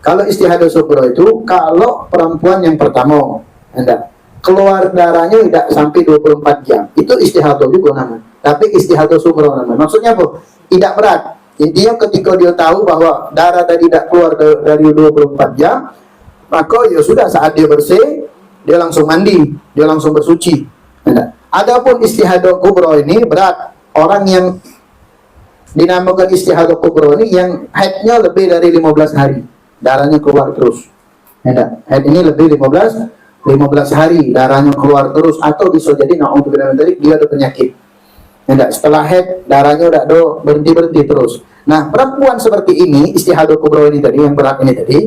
Kalau istihadah sughra itu kalau perempuan yang pertama, enggak, keluar darahnya tidak sampai 24 jam. Itu istihadah juga namanya. Tapi istihadah sughra namanya. Maksudnya apa? Tidak berat. Intinya ketika dia tahu bahwa darah tadi tidak keluar dari 24 jam, maka ya sudah, saat dia bersih, dia langsung mandi, dia langsung bersuci. Enggak. Adapun istihadah kubra ini berat. Orang yang dinamakan istihadah kubra ini yang haidnya lebih dari 15 hari. Darahnya keluar terus. Enggak. Haid ini lebih 15 hari darahnya keluar terus, atau bisa jadi naudzubillah dia ada penyakit. Enggak, setelah haid darahnya udah berhenti terus. Nah, perempuan seperti ini istihadah kubra ini tadi, yang berat ini tadi,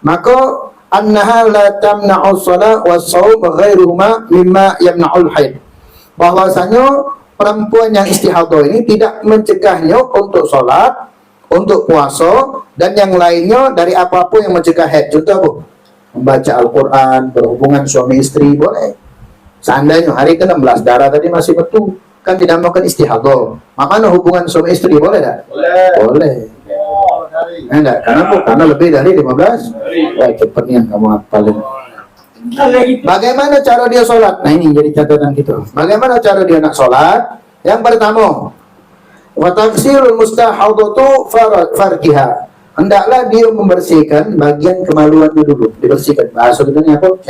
maka annaha la tamna'u shalah was shaum ghairuhuma mimma yamna'ul haid. Bahwasanya perempuan yang istihadah ini tidak mencegahnya untuk sholat, untuk puasa, dan yang lainnya dari apapun yang mencegah haid. Contoh apa? Membaca Al-Quran, berhubungan suami istri, boleh. Seandainya hari ke-16 darah tadi masih betul, kan dinamakan istihadah. Makanya hubungan suami istri boleh tak? Boleh. Enggak, karena lebih dari 15. Cepatnya kamu hafalin. Bagaimana cara dia sholat? Nah, ini jadi catatan kita. Bagaimana cara dia nak sholat? Yang pertama, wa taghsilul mustahadatu farjiha. Hendaklah dia membersihkan bagian kemaluannya dulu. Dibersihkan. Bahasa kita apa?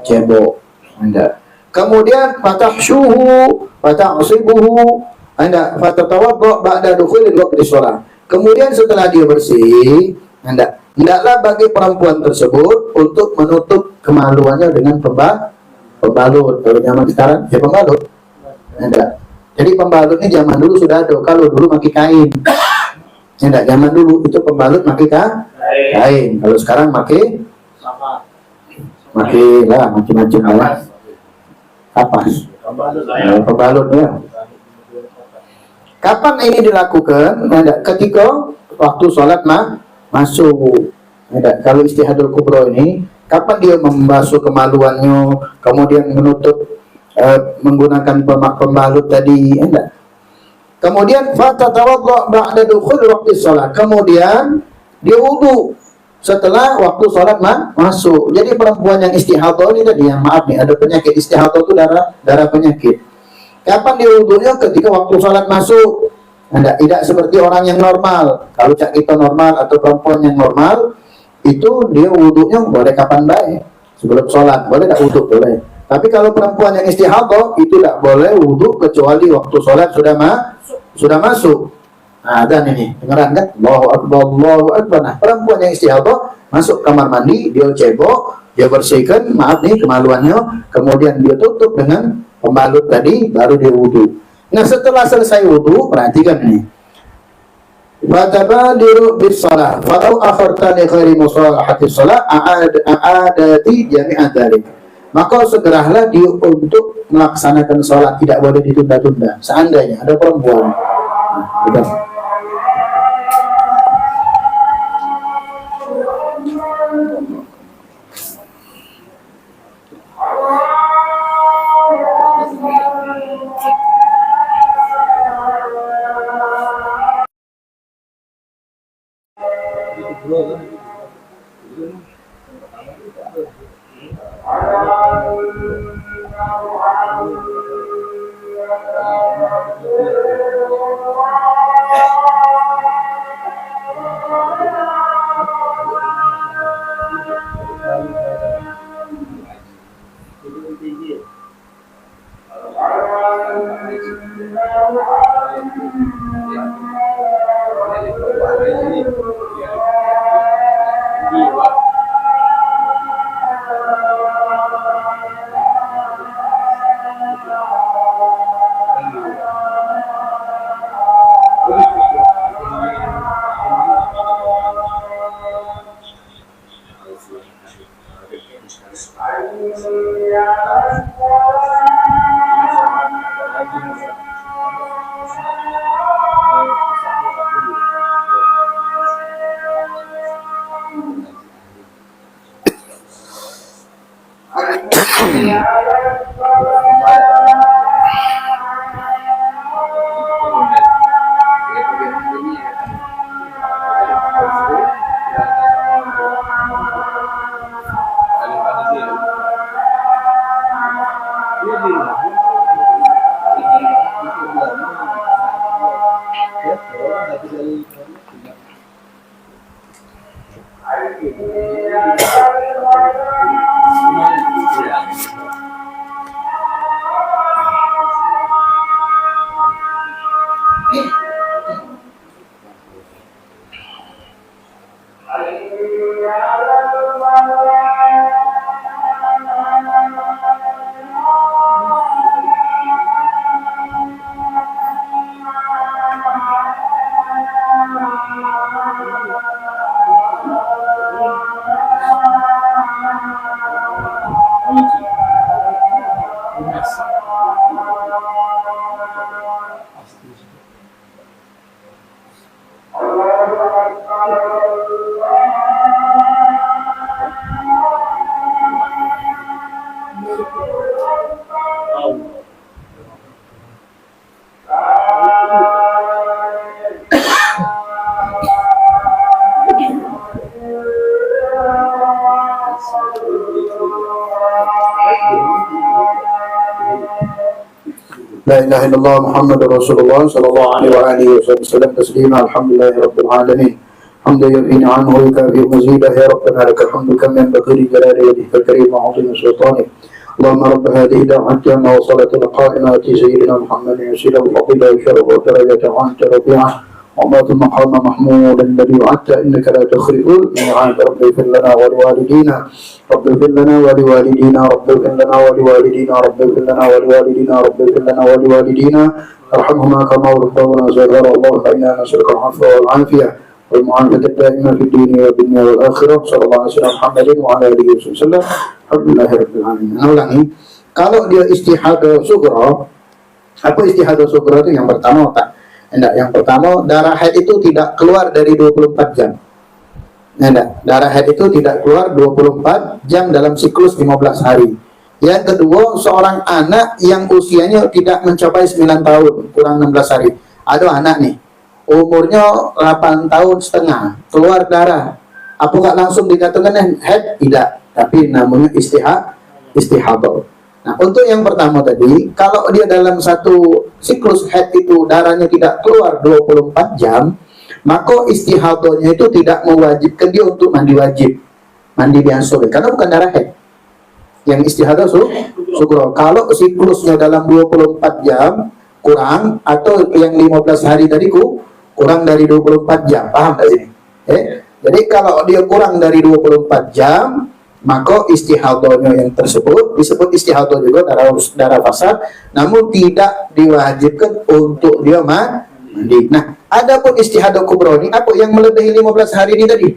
Cebok. Enggak. Kemudian fatahsyuhu, fatahsibuhu, anda fatatawadda ba'da dukhulil waqti shalah. Kemudian setelah dia bersih, hendaklah bagi perempuan tersebut untuk menutup kemaluannya dengan pembalut. Kalau zaman sekarang, ya pembalut. Enggak. Jadi pembalut ini zaman dulu sudah ada. Kalau dulu pakai kain. Enggak, zaman dulu itu pembalut pakai kain. Kalau sekarang pakai lah macam-macam lah. Kapas. Pembalut ya. Kapan ini dilakukan? Ketika waktu sholat masuk. Kalau istihadul kubra ini, kapan dia membasuh kemaluannya, kemudian menutup menggunakan pembalut tadi, Kemudian fatatawadda ba'da dukhul waqti sholat. Kemudian dia wudu setelah waktu sholat masuk. Jadi perempuan yang istihadah ini tadi, yang maaf nih, ada penyakit istihadah itu darah penyakit. Kapan dia wudunya? Ketika waktu sholat masuk. Tidak seperti orang yang normal. Kalau cak kita normal atau perempuan yang normal, itu dia wudunya boleh kapan baik. Sebelum sholat, boleh tak wudu? Boleh. Tapi kalau perempuan yang istihadah, itu tidak boleh wudu kecuali waktu sholat sudah masuk. Nah, dan ini, dengeran kan? Allahu Akbar, Allahu Akbar. Nah, perempuan yang istihadah masuk kamar mandi, dia cebok, dia bersihkan, maaf nih, kemaluannya, kemudian dia tutup dengan pembalut tadi, baru dia wudu. Nah, setelah selesai wudu, perhatikan ini. Fatabadiru bis shalah, falau akharta li ghairi musalahati shalah a'adati jami'an dzalik. Maka segeralah dia untuk melaksanakan sholat, tidak boleh ditunda-tunda. Seandainya ada perempuan, udah. La ilaha illallah Muhammadur Rasulullah sallallahu alaihi wasallam taslima alhamdulillahi rabbil alamin hamdan yufi ni'amahu wa yukafi mazidah ya rabbana lakal hamdu kama yanbaghi li jalali wajhika al-karim wa 'azimi sultanik اللهم رب هذه الدعوة التامة وصلاة القائمة سيدنا محمد وسيله الفضيلة وشرف ودرجة وأنت رفيعة وما المقام محمود الذي وعدت إنك لا تخرج الميعاد رب اغفر لنا ولوالدينا رب اغفر لنا ولوالدينا رب اغفر لنا ولوالدينا رب اغفر لنا ولوالدينا رب اغفر لنا ولوالدينا ارحمهما كما ربونا صغارا اللهم إنا نسألك العفو والعافية والمعافاة الدائمة في الدين والدنيا والآخرة صلى الله عليه وسلم محمد وعلى آله وسلم alhamdulillah rabbil alamin. Nah, ulangi, kalau dia istihadah sughra, apa istihadah sughra itu yang pertama tak? Enggak, yang pertama darah haid itu tidak keluar dari 24 jam. Enggak, darah haid itu tidak keluar 24 jam dalam siklus 15 hari. Yang kedua, seorang anak yang usianya tidak mencapai 9 tahun, kurang 16 hari. Ada anak nih, umurnya 8 tahun setengah, keluar darah. Apakah langsung dikatakan haid? Tidak. Tapi namanya istihadah. Nah, untuk yang pertama tadi, kalau dia dalam satu siklus haid itu darahnya tidak keluar 24 jam, maka istihadahnya itu tidak mewajibkan dia untuk mandi wajib, mandi biasa, karena bukan darah haid. Yang istihadah sughra. Kalau siklusnya dalam 24 jam kurang, atau yang 15 hari tadi kurang dari 24 jam, paham tak sini? Jadi kalau dia kurang dari 24 jam, maka istihadahnya yang tersebut disebut istihadah juga darah fasad, namun tidak diwajibkan untuk dia mandi. Nah, adapun istihadah kubra ini apa yang melebihi 15 hari ini tadi?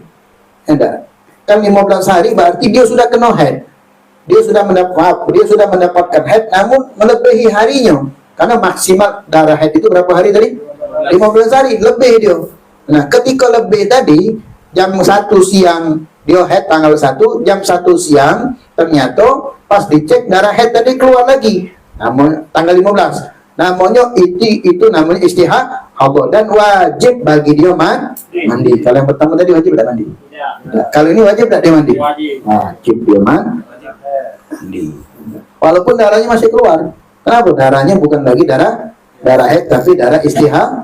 Enggak. Kan 15 hari berarti dia sudah kena haid. Dia sudah mendapatkan haid, namun melebihi harinya. Karena maksimal darah haid itu berapa hari tadi? 15 hari, lebih dia. Nah, ketika lebih tadi, jam 1 siang dia haid tanggal 1, jam 1 siang ternyata pas dicek darah haid tadi keluar lagi, namun tanggal 15, namanya itu namanya istihadah, dan wajib bagi dia mandi. Kalau yang pertama tadi wajib tidak mandi? Nah, kalau ini wajib tidak dia mandi? Wajib dia mandi, walaupun darahnya masih keluar. Kenapa? Darahnya bukan lagi darah haid, tapi darah istihadah.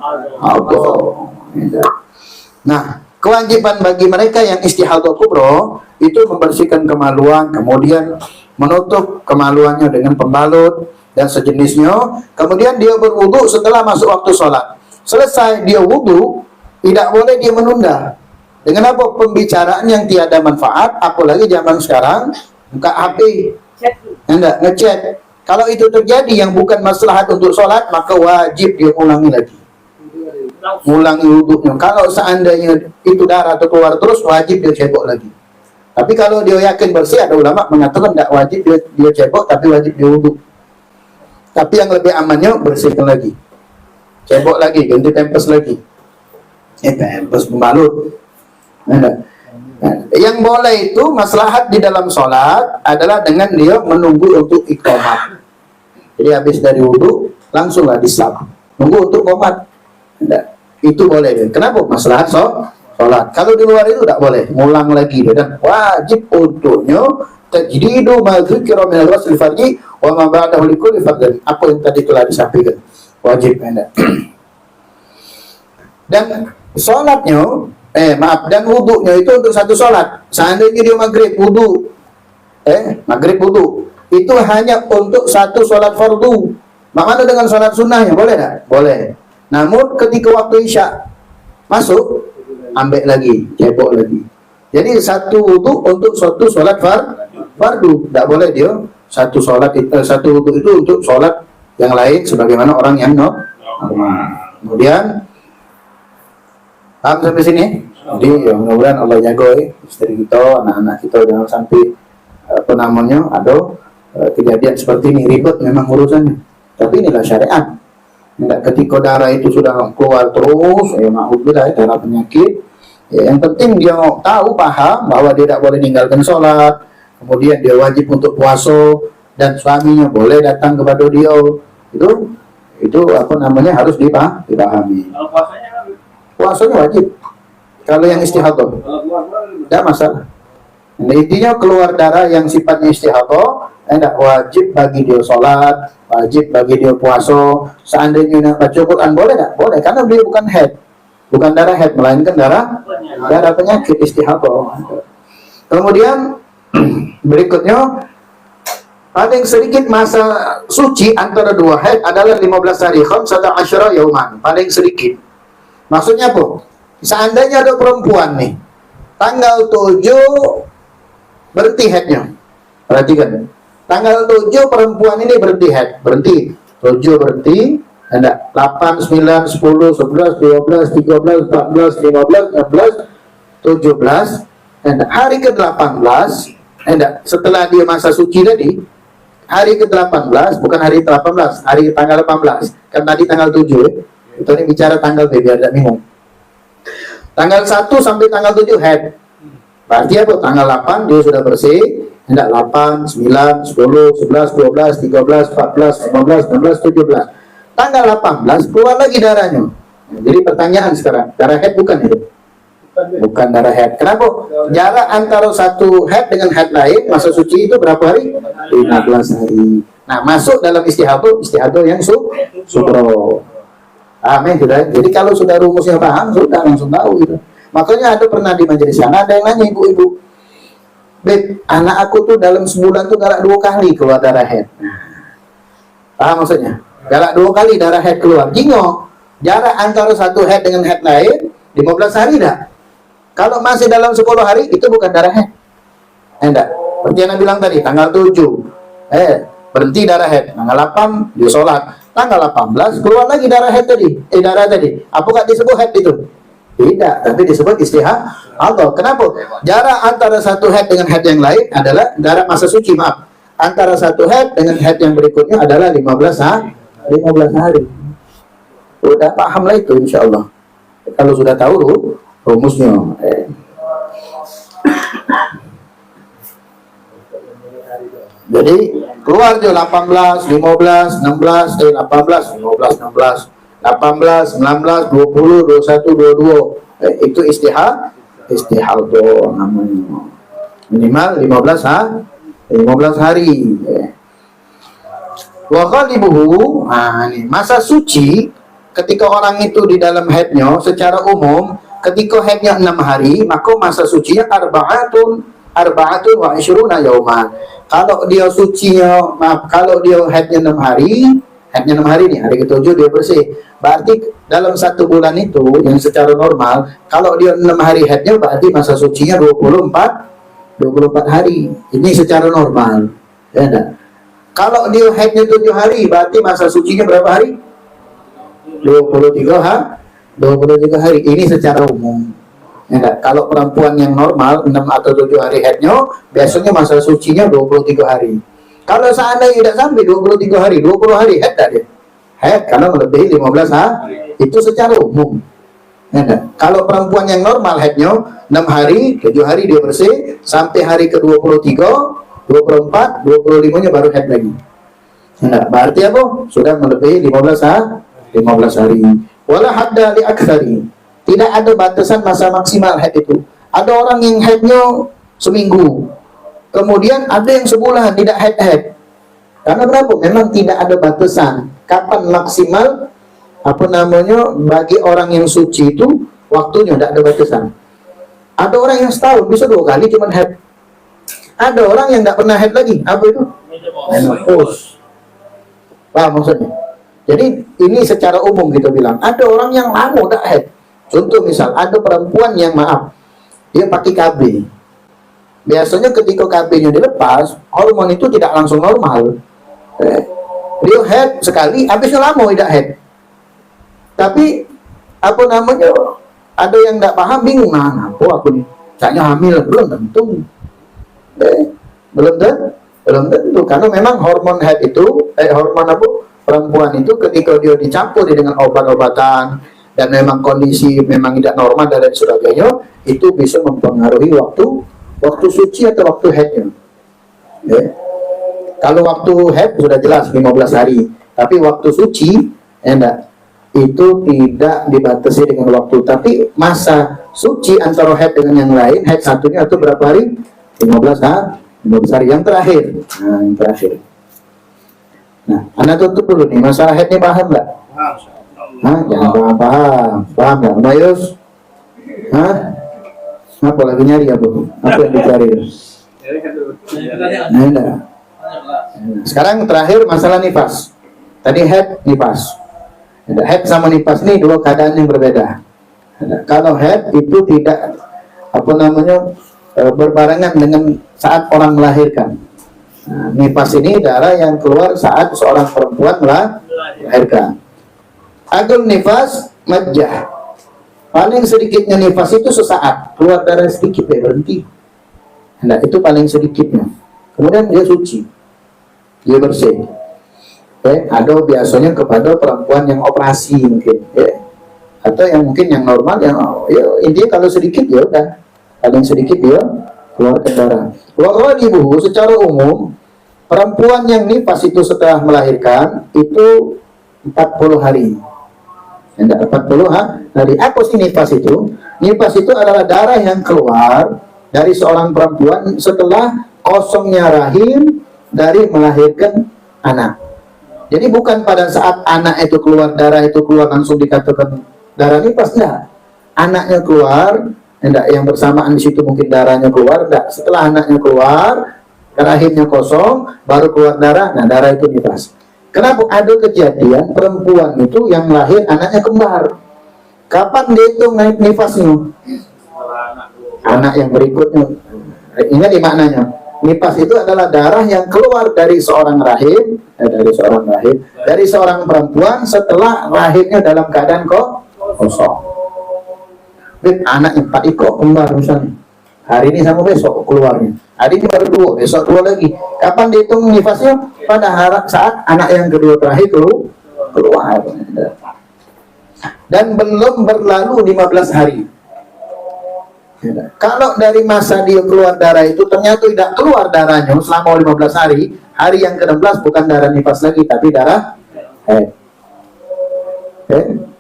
Nah, kewajiban bagi mereka yang istihadah kubra itu membersihkan kemaluan, kemudian menutup kemaluannya dengan pembalut dan sejenisnya. Kemudian dia berwudu setelah masuk waktu sholat. Selesai dia wudu, tidak boleh dia menunda. Dengan apa? Pembicaraan yang tiada manfaat, apalagi zaman sekarang buka HP, ngechat. Kalau itu terjadi yang bukan maslahat untuk sholat, maka wajib dia ulangi lagi. Ulangi wudunya. Kalau seandainya itu darah atau keluar terus, wajib dia cebok lagi. Tapi kalau dia yakin bersih, ada ulama mengatakan tidak wajib dia cebok, tapi wajib dia wudhu. Tapi yang lebih amannya bersihkan lagi, cebok lagi, ganti tempes lagi, tempes pembalut. Yang boleh itu maslahat di dalam sholat adalah dengan dia menunggu untuk iqamah. Jadi habis dari wudhu langsunglah disalam, nunggu untuk qomat. Itu boleh. Kenapa? Maslahat sholat. Kalau di luar itu tidak boleh, ngulang lagi. Dan wajib untuknya tajdidu ma dzukira min al-ghusl farji Wa ma ba'dahu likulli fardin. Apa yang tadi telah disampaikan wajib anda. Dan sholatnya, dan wudhunya itu untuk satu sholat. Seandainya dia maghrib wudhu, itu hanya untuk satu sholat fardu. Bagaimana dengan sholat sunnahnya? Boleh tak? Boleh. Namun ketika waktu isya masuk, ambil lagi, cebok lagi. Jadi satu wudhu untuk satu sholat fardu. Tak boleh dia satu wudhu itu untuk sholat yang lain sebagaimana orang yang normal. Kemudian paham sampai sini? Jadi ya, mudah-mudahan Allah jaga istri kita, anak-anak kita jangan sampai ada kejadian seperti ini. Ribet memang urusannya, tapi inilah syariat. Ketika darah itu sudah keluar terus, ma'udzubillah, darah penyakit, yang penting dia tahu, paham bahwa dia tidak boleh meninggalkan sholat, kemudian dia wajib untuk puasa, dan suaminya boleh datang kepada dia. Itu harus dipahami. Kalau puasanya kan Puasanya wajib. Kalau yang istihadah, tidak masalah. Nah, intinya keluar darah yang sifatnya istihadah, tidak wajib bagi dia sholat, wajib bagi dia puasa. Seandainya nak baca Quran boleh tak? Boleh, karena dia bukan haid, bukan darah haid, melainkan darah penyakit istihadah. Kemudian berikutnya, paling sedikit masa suci antara dua haid adalah 15 hari, 15 yauman, paling sedikit. Maksudnya apa? Seandainya ada perempuan nih, tanggal 7 berhenti haidnya. Perhatikan, tanggal 7 perempuan ini berhenti haid, berhenti. 7 berhenti, ada 8, 9, 10, 11, 12, 13, 14, 15, 16, 17, dan hari ke-18, setelah dia masa suci tadi, hari ke-18, bukan hari ke-18, hari tanggal 18, kan tadi tanggal 7, itu ini bicara tanggal biar tidak bingung. Tanggal 1 sampai tanggal 7 haid. Berarti apa? Tanggal 8 dia sudah bersih. Hendak 8, 9, 10, 11, 12, 13, 14, 15, 16, 17. Tanggal 18 keluar lagi darahnya. Jadi pertanyaan sekarang, darah haid bukan itu? Bukan darah haid. Kenapa? Jarak antara satu haid dengan haid lain, masa suci itu berapa hari? 15 hari. Nah, masuk dalam istihadah yang sugro. Amin, sudah. Jadi kalau sudah rumusnya paham, sudah langsung tahu gitu. Makanya ada pernah di majelis sana ada yang nanya ibu-ibu, Beb, anak aku tuh dalam sebulan tuh galak 2 kali keluar darah haid. Paham maksudnya? Galak 2 kali darah haid keluar. Jingo, jarak antara satu haid dengan haid lain 15 hari dah. Kalau masih dalam 10 hari itu bukan darah haid. Enggak. Seperti yang Anda bilang tadi, tanggal 7 berhenti darah haid, tanggal 8 dia sholat, tanggal 18 keluar lagi darah haid tadi. Darah tadi. Apakah disebut haid itu? Tidak, tapi disebut istihadah. Kenapa? Jarak antara satu haid dengan haid yang lain adalah jarak masa suci, maaf. Antara satu haid dengan haid yang berikutnya adalah 15 hari. Sudah paham lah itu insyaallah. Kalau sudah tahu rumusnya. Jadi keluar dia 18, 15, 16, 18, 15, 16, 18, 19, 20, 21, 22. Itu istihadah namanya. Minimal 15 hari. Wa ghalibuhu, ini masa suci ketika orang itu di dalam haidnya secara umum, ketika haidnya 6 hari, maka masa sucinya arba'atun wa 20 yauman. Kalau dia sucinya, kalau dia haidnya 6 hari, nih, hari ke-7 dia bersih. Berarti dalam 1 bulan itu yang secara normal, kalau dia 6 hari haidnya berarti masa sucinya 24 hari. Ini secara normal. Ya enggak? Kalau dia haidnya 7 hari, berarti masa sucinya berapa hari? 23 hari. Ini secara umum. Ya enggak? Kalau perempuan yang normal 6 atau 7 hari haidnya, biasanya masa sucinya 23 hari. Kalau seandainya tidak sampai 23 hari, 20 hari haid tak dia? Haid karena melebihi 15 hari. Itu secara umum. Ya enggak? Kalau perempuan yang normal haidnya 6 hari, 7 hari dia bersih, sampai hari ke-23, 24, 25-nya baru haid lagi. Nah, berarti apa? Sudah melebihi 15 hari. Wala hadda li aktsari. Tidak ada batasan masa maksimal haid itu. Ada orang yang haidnya seminggu. Kemudian ada yang sebulan tidak haid. Karena kenapa? Memang tidak ada batasan kapan maksimal bagi orang yang suci itu waktunya, tidak ada batasan. Ada orang yang setahun bisa 2 kali cuman head. Ada orang yang tidak pernah head lagi. Apa itu? Menopause. Paham maksudnya? Jadi ini secara umum kita bilang. Ada orang yang lama tidak head. Contoh misal, ada perempuan yang dia pakai KB. Biasanya ketika KB-nya dilepas, hormon itu tidak langsung normal. Dia head sekali, habisnya lama tidak head. Tapi ada yang tidak paham, bingung, apa aku nih? Kayaknya hamil, belum tentu. Belum tentu, karena memang hormon head itu, perempuan itu ketika dia dicampur dengan obat-obatan dan memang kondisi memang tidak normal dan lain sebagainya, itu bisa mempengaruhi waktu suci atau waktu headnya. Kalau waktu head sudah jelas 15 hari, tapi waktu suci itu tidak dibatasi dengan waktu. Tapi masa suci antara head dengan yang lain, head satunya itu berapa hari? 15 hari yang terakhir. Nah, yang terakhir. Nah, Anda tutup dulu nih, masalah head ini paham nggak? Jangan paham nggak, Mayus? Apa lagi nyari apa? Apa yang dicari? Nah, sekarang terakhir masalah nifas. Tadi head, nifas. Head sama nifas ini dua keadaan yang berbeda. Kalau head itu tidak berbarengan dengan saat orang melahirkan. Nifas ini darah yang keluar saat seorang perempuan melahirkan. Agul nifas majjah. Paling sedikitnya nifas itu sesaat, keluar darah sedikit berhenti. Nah, itu paling sedikitnya. Kemudian dia suci, dia bersih. Ada biasanya kepada perempuan yang operasi mungkin, atau yang mungkin yang normal, yang intinya kalau sedikit ya udah, paling sedikit dia keluarkan darah. Wa ibu secara umum perempuan yang nifas itu setelah melahirkan itu 40 hari. 40 hari. Apa sih nifas itu? Nifas itu adalah darah yang keluar dari seorang perempuan setelah kosongnya rahim dari melahirkan anak. Jadi bukan pada saat anak itu keluar, darah itu keluar langsung dikatakan darah nifas, enggak. Anaknya keluar, enggak, yang bersamaan di situ mungkin darahnya keluar, enggak. Setelah anaknya keluar, rahimnya kosong, baru keluar darah, nah darah itu nifas. Kenapa ada kejadian perempuan itu yang lahir anaknya kembar? Kapan dihitung naik nifasnya? Anak yang berikutnya. Ingat di maknanya. Nifas itu adalah darah yang keluar dari seorang rahim, dari seorang perempuan setelah rahimnya dalam keadaan kosong. Anak 4 ikut kembar misalnya. Hari ini sama besok keluarnya. Hari ini baru 2, besok 2 lagi. Kapan dihitung nifasnya? Pada saat anak yang kedua terakhir keluar. Dan belum berlalu 15 hari. Kalau dari masa dia keluar darah itu ternyata tidak keluar darahnya selama 15 hari, hari yang ke-16 bukan darah nifas lagi, tapi darah head.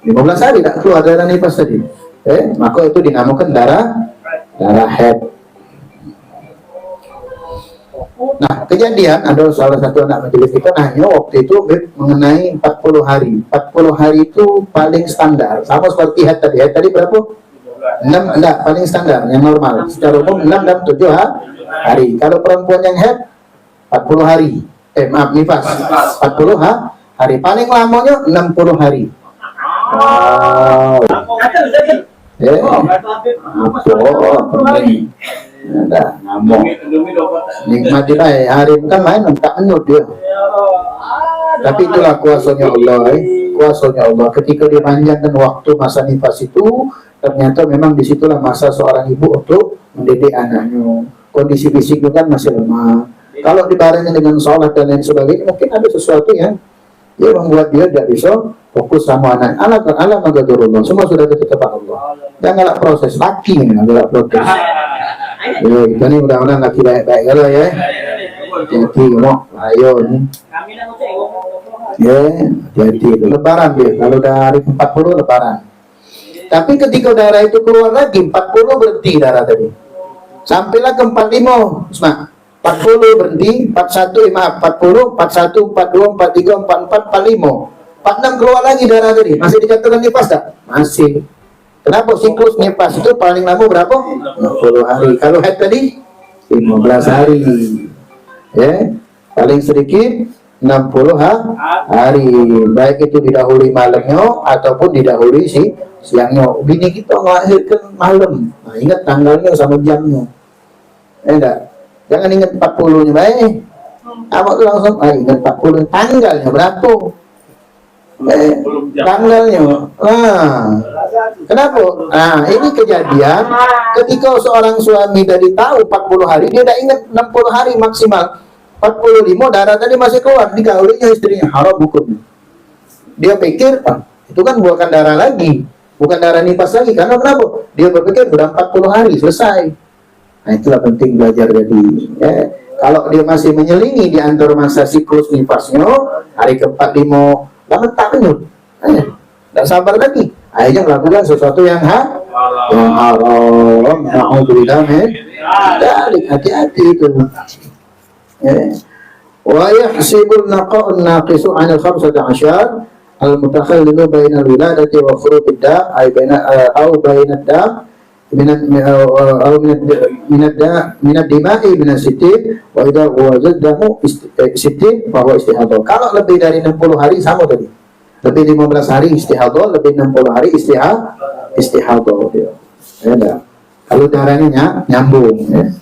15 hari tidak keluar darah nifas tadi. Maka itu dinamakan darah head. Nah, kejadian ada salah satu anak majelis kita nanya waktu itu mengenai 40 hari. 40 hari itu paling standar, sama seperti head tadi. Head tadi berapa? 6, enggak, paling standar, yang normal. Secara umum 6 dan 7 hari. Kalau perempuan yang head 40 hari. Nifas 40 hari. Paling lamanya 60 hari. Ngomong nikmatilah hari bukan main, tak menut dia. Tapi itulah kuasanya Allah. Kuasanya Allah ketika dipanjangkan waktu masa nifas itu, ternyata memang disitulah masa seorang ibu untuk mendidik anaknya. Kondisi fisik itu kan masih lemah. Kalau dibarengi dengan sholat dan lain sebagainya, mungkin ada sesuatu yang membuat dia tidak bisa fokus sama anak. Alam magadurullah, semua sudah ketetapan Allah. Janganlah proses laki ini, janganlah proses. Kita ini mudah-mudahan laki baik-baik kalau ya. Jadi mau ayo nih. Hati-hati. Lebaran dia. Kalau dari 40 lebaran. Tapi ketika darah itu keluar lagi 40 berhenti darah tadi. Sampailah ke 45, Usma. 40 berhenti, 41, maaf, 40, 41, 42, 43, 44, 45. 46 keluar lagi darah tadi. Masih dikatakan nifas tak? Masih. Kenapa siklus nifas itu paling lama berapa? 60 hari. Kalau haid tadi 15 hari. Ya. Paling sedikit 60 hari. Baik itu didahului malamnya ataupun didahului siangnya. Bini kita melahirkan malam. Nah, ingat tanggalnya sama jamnya. Enggak. Jangan ingat 40-nya baik. Awak tuh langsung ingat 40 tanggalnya berapa? Tanggalnya. Kenapa? Ini kejadian ketika seorang suami tadi tahu 40 hari, dia tidak ingat 60 hari maksimal. 45 darah tadi masih keluar, dikaulinya istrinya, haram hukumnya. Dia pikir, itu kan bukan darah lagi, bukan darah nifas lagi. Karena kenapa? Dia berpikir sudah 40 hari selesai. Nah, itulah penting belajar jadi. Kalau dia masih menyelingi di antara masa siklus nifasnya, hari ke-45, lama tak menyut. Tidak sabar lagi. Akhirnya melakukan sesuatu yang haram. Alhamdulillah, hati-hati itu. Wa yahsibul naqa'un naqisu 'anil 15 al-mutakhallilu bainal wiladati wa furudid da' ay baina aw bainad da' minad dima'i minas sitin wa idza wajadahu sitin bahwa istihadah. Kalau lebih dari 60 hari sama tadi. Lebih 15 hari istihadah, lebih 60 hari istihadah dia. Ya, kalau darahnya nyambung ya.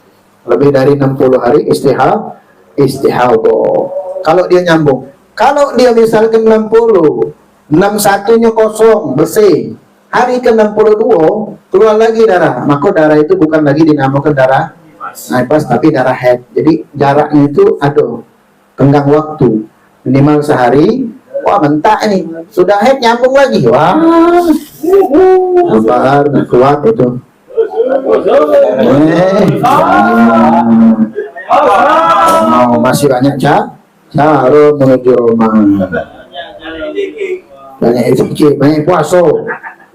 Lebih dari 60 hari istihadah. Kalau dia nyambung. Kalau dia misalkan 60, 61-nya kosong, bersih. Hari ke-62 keluar lagi darah, maka darah itu bukan lagi dinamakan darah nifas tapi darah haid. Jadi jaraknya itu tenggang waktu minimal sehari. Wah, mentak ini sudah haid nyambung lagi. Wah, sabar, kuat itu. Masih banyak cara menuju Roma. Banyak izikir, banyak puasa.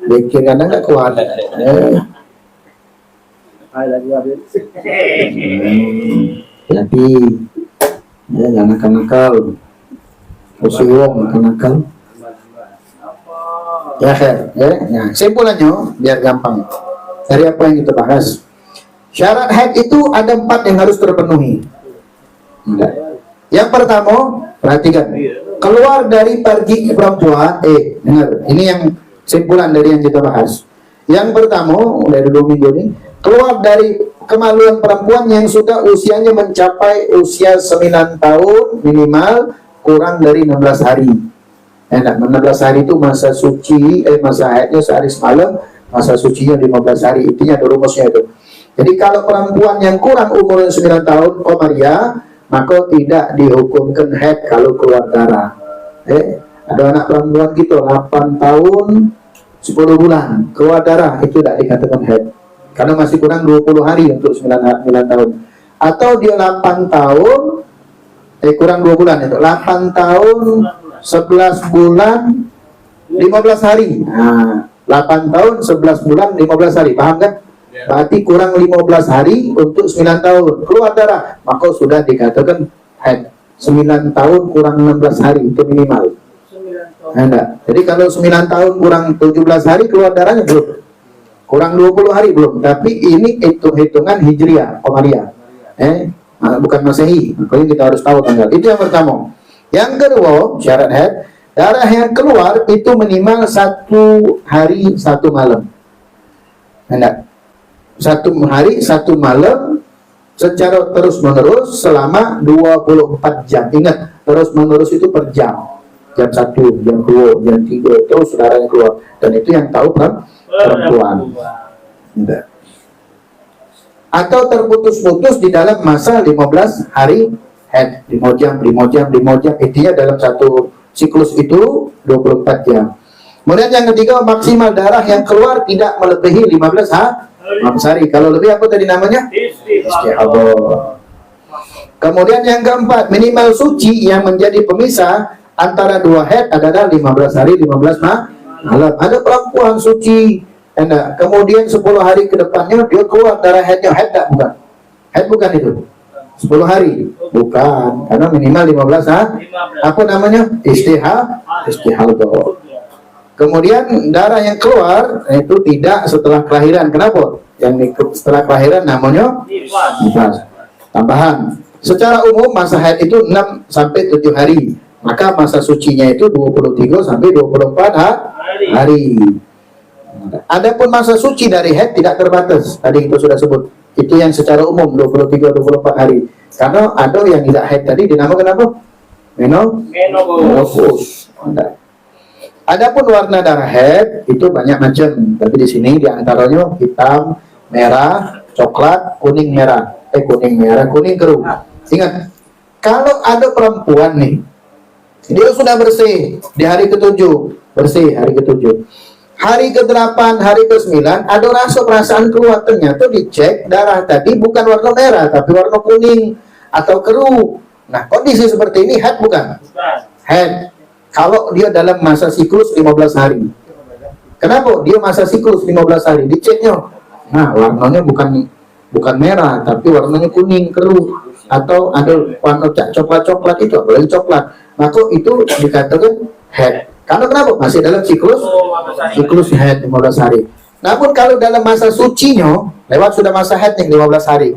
Bikin kadang nggak kuat. Tapi jangan nakal-nakal. Usiwong nakal-nakal. Ya, nah, simpulannya biar gampang. Dari apa yang kita bahas? Syarat haid itu ada 4 yang harus terpenuhi. Yang pertama, perhatikan. Keluar dari pergi perempuan. Dengar. Ini yang simpulan dari yang kita bahas. Yang pertama, dari 2 minggu ini, keluar dari kemaluan perempuan yang sudah usianya mencapai usia 9 tahun minimal, kurang dari 16 hari. 16 hari itu masa suci, masa haidnya sehari semalam, masa sucinya 15 hari. Intinya ada rumusnya itu. Jadi kalau perempuan yang kurang umurnya 9 tahun, Maria, maka tidak dihukumkan haid kalau keluar darah. Ada anak perempuan gitu 8 tahun 10 bulan keluar darah, itu tidak dikatakan haid karena masih kurang 20 hari untuk 9 tahun. Atau dia 8 tahun kurang 2 bulan itu 8 tahun 11 bulan 15 hari. 8 tahun 11 bulan 15 hari, paham kan? Berarti kurang 15 hari untuk 9 tahun keluar darah, maka sudah dikatakan haid. 9 tahun kurang 16 hari itu minimal. Jadi kalau 9 tahun kurang 17 hari keluar darahnya belum. Kurang 20 hari belum. Tapi ini hitungan Hijriah, Qamariyah. Bukan Masehi. Makanya kita harus tahu tanggal. Itu yang pertama. Yang kedua, syarat haid, darah yang keluar itu minimal 1 hari 1 malam. 1 hari 1 malam secara terus-menerus selama 24 jam. Ingat, terus-menerus itu per jam. Jam 1, jam 2, jam 3, terus saudaranya keluar. Dan itu yang tahu perempuan. Atau terputus-putus di dalam masa 15 hari haid. 5 jam. Intinya dalam satu siklus itu 24 jam. Kemudian yang ketiga, maksimal darah yang keluar tidak melebihi 15 hari. Kalau lebih apa tadi namanya? Istihadah. Kemudian yang keempat, minimal suci yang menjadi pemisah antara 2 haid adalah 15 hari 15 malam. Ada perempuan suci, kemudian 10 hari ke depannya dia keluar darah haidnya. Haid tak? Bukan. Haid bukan itu. 10 hari? Bukan, karena minimal 15 hari. 15. Apa namanya? Istihadah. Kemudian darah yang keluar itu tidak setelah kelahiran. Kenapa? Setelah kelahiran namanya nifas. Tambahan. Secara umum masa haid itu 6 sampai 7 hari. Maka masa sucinya itu 23 sampai 24 hari. Adapun masa suci dari haid tidak terbatas. Tadi kita sudah sebut. Itu yang secara umum 23-24 hari. Karena ada yang tidak haid tadi dinamakan apa? Menopause. Adapun warna darah haid itu banyak macam. Tapi di sini diantaranya hitam, merah, coklat, kuning merah. Kuning keruh. Ingat, kalau ada perempuan nih, dia sudah bersih di hari ke-7, bersih hari ke-7. Hari ke-8, hari ke-9 ada rasa perasaan keluar, ternyata dicek darah tadi bukan warna merah tapi warna kuning atau keruh. Nah, kondisi seperti ini haid bukan? Haid. Kalau dia dalam masa siklus 15 hari. Kenapa? Dia masa siklus 15 hari, diceknya. Nah, warnanya bukan merah tapi warnanya kuning keruh atau ada warna coklat-coklat itu, apalagi coklat. Maka itu dikatakan haid. Karena kenapa? Masih dalam siklus haid 15 hari. Namun kalau dalam masa sucinya, lewat sudah masa haid nih 15 hari.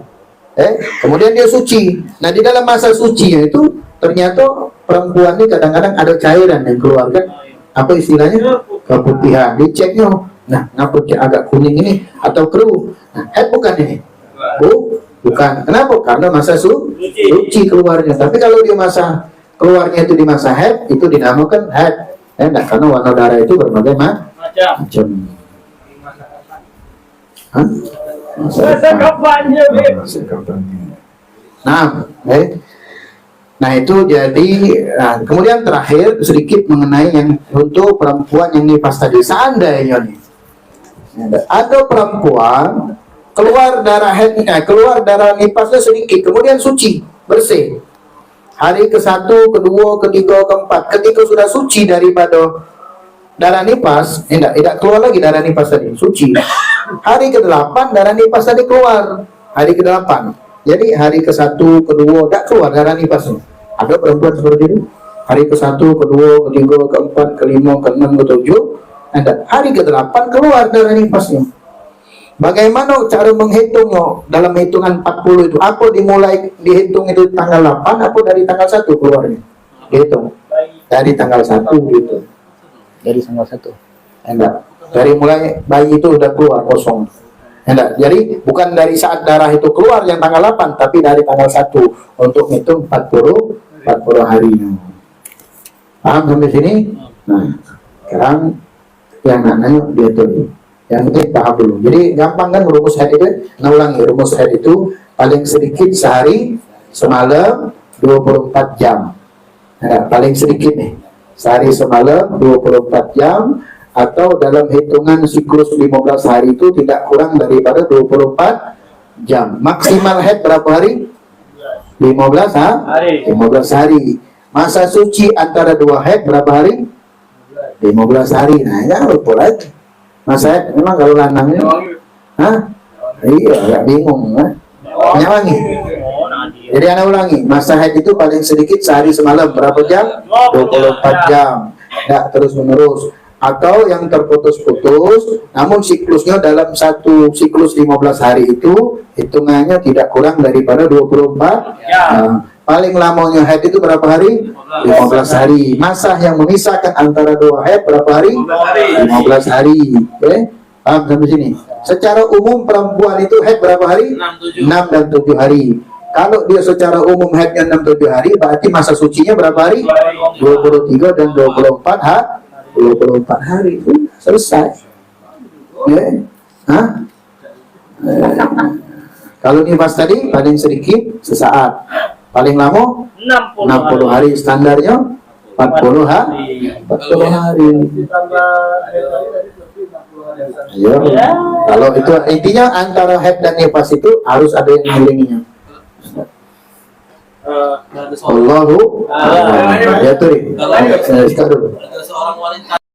Kemudian dia suci. Nah, di dalam masa sucinya itu ternyata perempuan ini kadang-kadang ada cairan yang keluar kan? Apa istilahnya? Keputihan. Diceknya. Nah, kenapa agak kuning ini atau keruh? Nah, haid bukan ini? Bukan. Kenapa? Karena masa suci keluarnya. Tapi kalau dia masa keluarnya itu di masa haid, itu dinamakan haid. Nah, karena warna darah itu berbagai macam. Nah itu jadi. Kemudian terakhir sedikit mengenai yang untuk perempuan yang nifas tadi. Seandainya nih ada perempuan keluar darah haid, keluar darah nifasnya sedikit, kemudian suci, bersih. Hari ke-1, ke-2, ke-3, ke-4, ketika sudah suci daripada darah nifas, tidak keluar lagi darah nifas tadi, suci. Hari ke-8 darah nifas tadi keluar, hari ke-8. Jadi hari ke-1, ke-2 tidak keluar darah nifasnya. Ada perempuan seperti itu. Hari ke-1, ke-2, ke-3, ke-4, ke-5, ke-6, ke-7, hari ke-8 keluar darah nifasnya. Bagaimana cara menghitungnya dalam hitungan 40 itu? Apa dimulai dihitung itu tanggal 8? Apa dari tanggal 1 keluarnya? Dihitung dari tanggal 1 gitu. Dari tanggal 1. Dari mulai bayi itu udah keluar kosong. Jadi bukan dari saat darah itu keluar yang tanggal 8, tapi dari tanggal 1 untuk hitung 40 hari. Paham sampai sini? Nah, sekarang yang namanya dihitung. Yang penting paham dulu. Jadi gampang kan rumus haid itu? Nah, ulangi, rumus haid itu paling sedikit sehari semalam 24 jam. Paling sedikit nih, sehari semalam 24 jam, atau dalam hitungan siklus 15 hari itu tidak kurang daripada 24 jam. Maksimal haid berapa hari? 15 hari. 15 hari. Masa suci antara 2 haid berapa hari? 15 hari. Nah, ya lupa lagi. Masa haid memang kalau lanangnya, iya, agak bingung, Nyawangi. Jadi anak ulangi, masa haid itu paling sedikit sehari semalam berapa jam? 24 jam. Tidak terus menerus. Atau yang terputus-putus, namun siklusnya dalam satu siklus 15 hari itu hitungannya tidak kurang daripada 24 jam. Paling lamanya haid itu berapa hari? 15 hari. Masa yang memisahkan antara 2 haid berapa hari? 15 hari. Oke? Paham sampai sini? Secara umum perempuan itu haid berapa hari? 6 dan 7 hari. Kalau dia secara umum haidnya 6-7 hari, berarti masa sucinya berapa hari? 23 dan 24 hari. Selesai. Kalau nifas tadi paling sedikit sesaat. Paling lama 60 hari, standarnya 40 hari. Ya. Kalau itu intinya antara haid dan nifas itu harus ada yang mengiringinya. Allahu. Ya tuh. Sekarang dulu. Ada seorang wanita